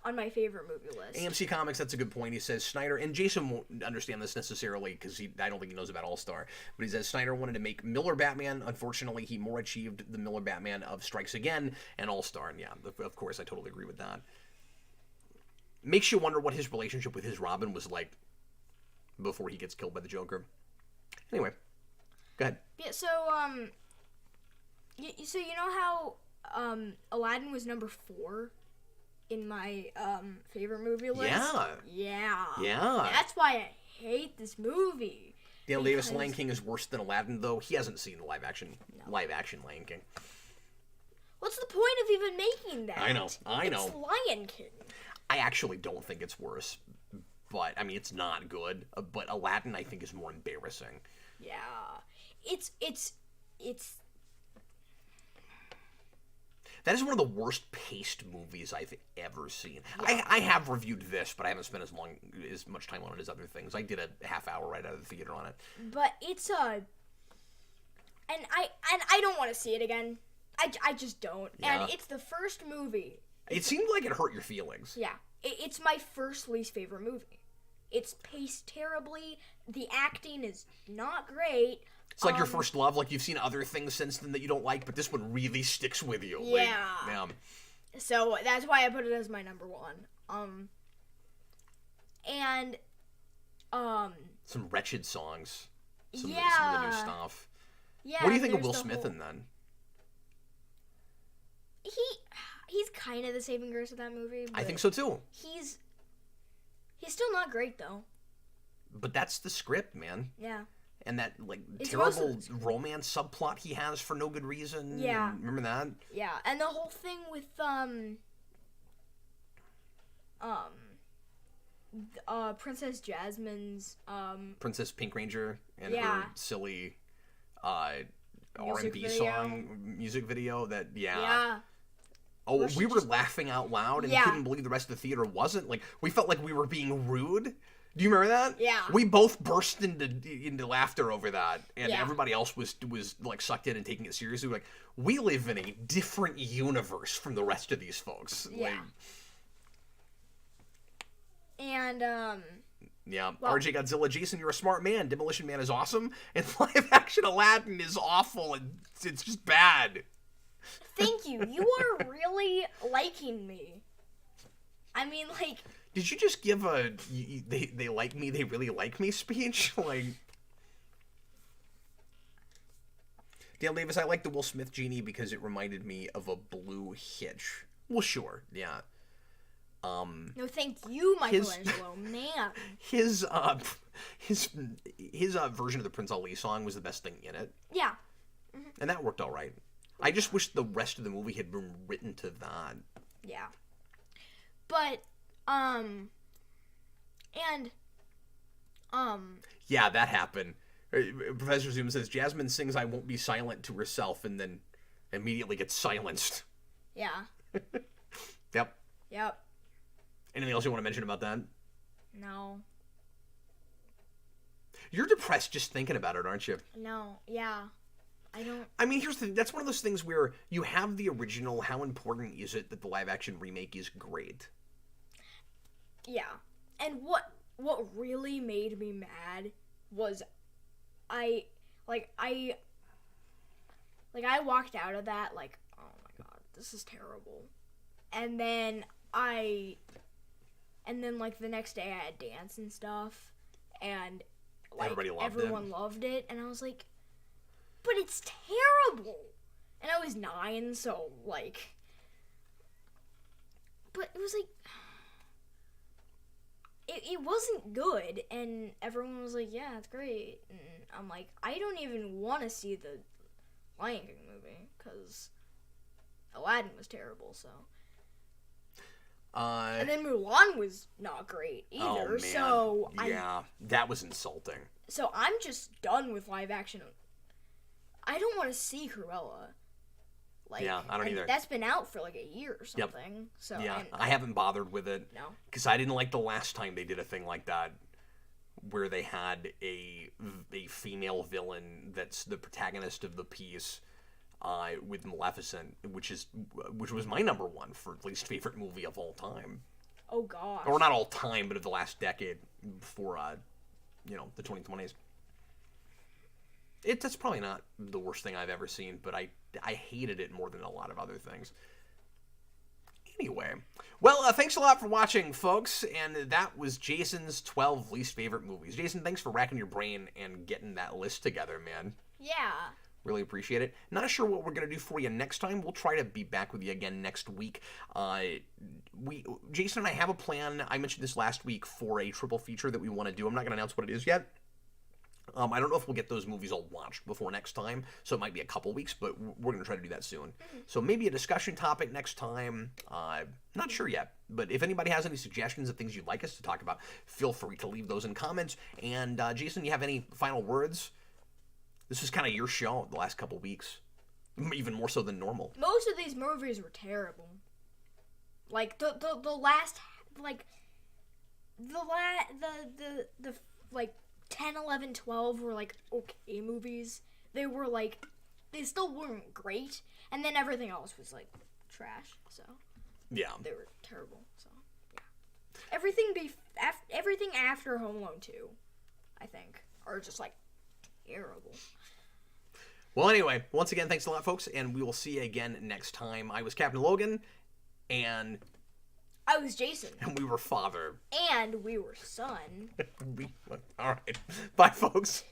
on my favorite movie list. AMC Comics, that's a good point. He says Snyder, and Jason won't understand this necessarily because I don't think he knows about All-Star, but he says Snyder wanted to make Miller Batman. Unfortunately, he more achieved the Miller Batman of Strikes Again and All-Star, and yeah, of course, I totally agree with that. Makes you wonder what his relationship with his Robin was like before he gets killed by the Joker. Anyway, go ahead. Yeah, so, so you know how, Aladdin was number 4 in my, favorite movie list? Yeah. Yeah. Yeah. That's why I hate this movie. Dale Davis, Lion King is worse than Aladdin, though. He hasn't seen the live-action Lion King. What's the point of even making that? I know. It's Lion King. I actually don't think it's worse, but, I mean, it's not good. But Aladdin, I think, is more embarrassing. Yeah. It's... That is one of the worst-paced movies I've ever seen. Yeah. I have reviewed this, but I haven't spent as much time on it as other things. I did a half hour right out of the theater on it. But it's and I don't want to see it again. I just don't. Yeah. And it's the first movie. It seemed like it hurt your feelings. Yeah. It's my first least favorite movie. It's paced terribly. The acting is not great. It's like your first love. Like, you've seen other things since then that you don't like, but this one really sticks with you. Yeah. Like, so that's why I put it as my number 1. And some wretched songs. Some of the new stuff. Yeah. What do you think of Will Smith in that? He's kind of the saving grace of that movie. I think so too. He's still not great though. But that's the script, man. Yeah. And that terrible romance subplot he has for no good reason. Yeah. Remember that? Yeah, and the whole thing with Princess Jasmine's Princess Pink Ranger and her silly R&B song music video that Yeah. Oh, we were laughing out loud and couldn't believe the rest of the theater wasn't. Like, we felt like we were being rude. Do you remember that? Yeah. We both burst into laughter over that, and everybody else was like sucked in and taking it seriously. Like, we live in a different universe from the rest of these folks. Yeah. Like, and yeah. Well, RJ Godzilla, Jason, you're a smart man. Demolition Man is awesome, and live action Aladdin is awful, and it's just bad. Thank you. You are really liking me. I mean, like... Did you just give a they like me, they really like me speech? Like... Dale Davis, I like the Will Smith genie because it reminded me of a blue hitch. Well, sure, yeah. No, thank you, Michelangelo, man. His version of the Prince Ali song was the best thing in it. Yeah. Mm-hmm. And that worked all right. I just wish the rest of the movie had been written to that. Yeah. But, yeah, that happened. Professor Zoom says, Jasmine sings I Won't Be Silent to herself and then immediately gets silenced. Yeah. Yep. Yep. Anything else you want to mention about that? No. You're depressed just thinking about it, aren't you? No, yeah. I mean, here's the thing. That's one of those things where you have the original. How important is it that the live-action remake is great? Yeah. And what really made me mad was I walked out of that like, oh my god, this is terrible. And then like the next day I had dance and stuff, and like everyone loved it, and I was like, but it's terrible. And I was 9, so like, but it was like, it wasn't good, and everyone was like, yeah, it's great. And I'm like, I don't even want to see the Lion King movie, because Aladdin was terrible, so. And then Mulan was not great either, oh, man. so that was insulting. So I'm just done with live action. I don't want to see Cruella. Like, yeah, I don't either. That's been out for like a year or something. Yep. So yeah, I haven't bothered with it. No. Because I didn't like the last time they did a thing like that, where they had a female villain that's the protagonist of the piece, with Maleficent, which was my number one for least favorite movie of all time. Oh gosh. Or not all time, but of the last decade before, the 2020s. That's probably not the worst thing I've ever seen, but I hated it more than a lot of other things. Anyway, well, thanks a lot for watching, folks, and that was Jason's 12 least favorite movies. Jason, thanks for racking your brain and getting that list together, man. Yeah. Really appreciate it. Not sure what we're going to do for you next time. We'll try to be back with you again next week. Jason and I have a plan. I mentioned this last week for a triple feature that we want to do. I'm not going to announce what it is yet. I don't know if we'll get those movies all watched before next time, so it might be a couple weeks, but we're going to try to do that soon. Mm-hmm. So maybe a discussion topic next time. Not sure yet, but if anybody has any suggestions of things you'd like us to talk about, feel free to leave those in comments. And Jason, you have any final words? This is kind of your show the last couple weeks, even more so than normal. Most of these movies were terrible. Like the last, like the 10, 11, 12 were like okay movies. They were like, they still weren't great, and then everything else was like trash. So yeah, they were terrible. So yeah, everything after Home Alone 2, I think, are just like terrible. Well, anyway, once again, thanks a lot, folks, and we will see you again next time. I was Captain Logan, and I was Jason. And we were father. And we were son. All right. Bye, folks.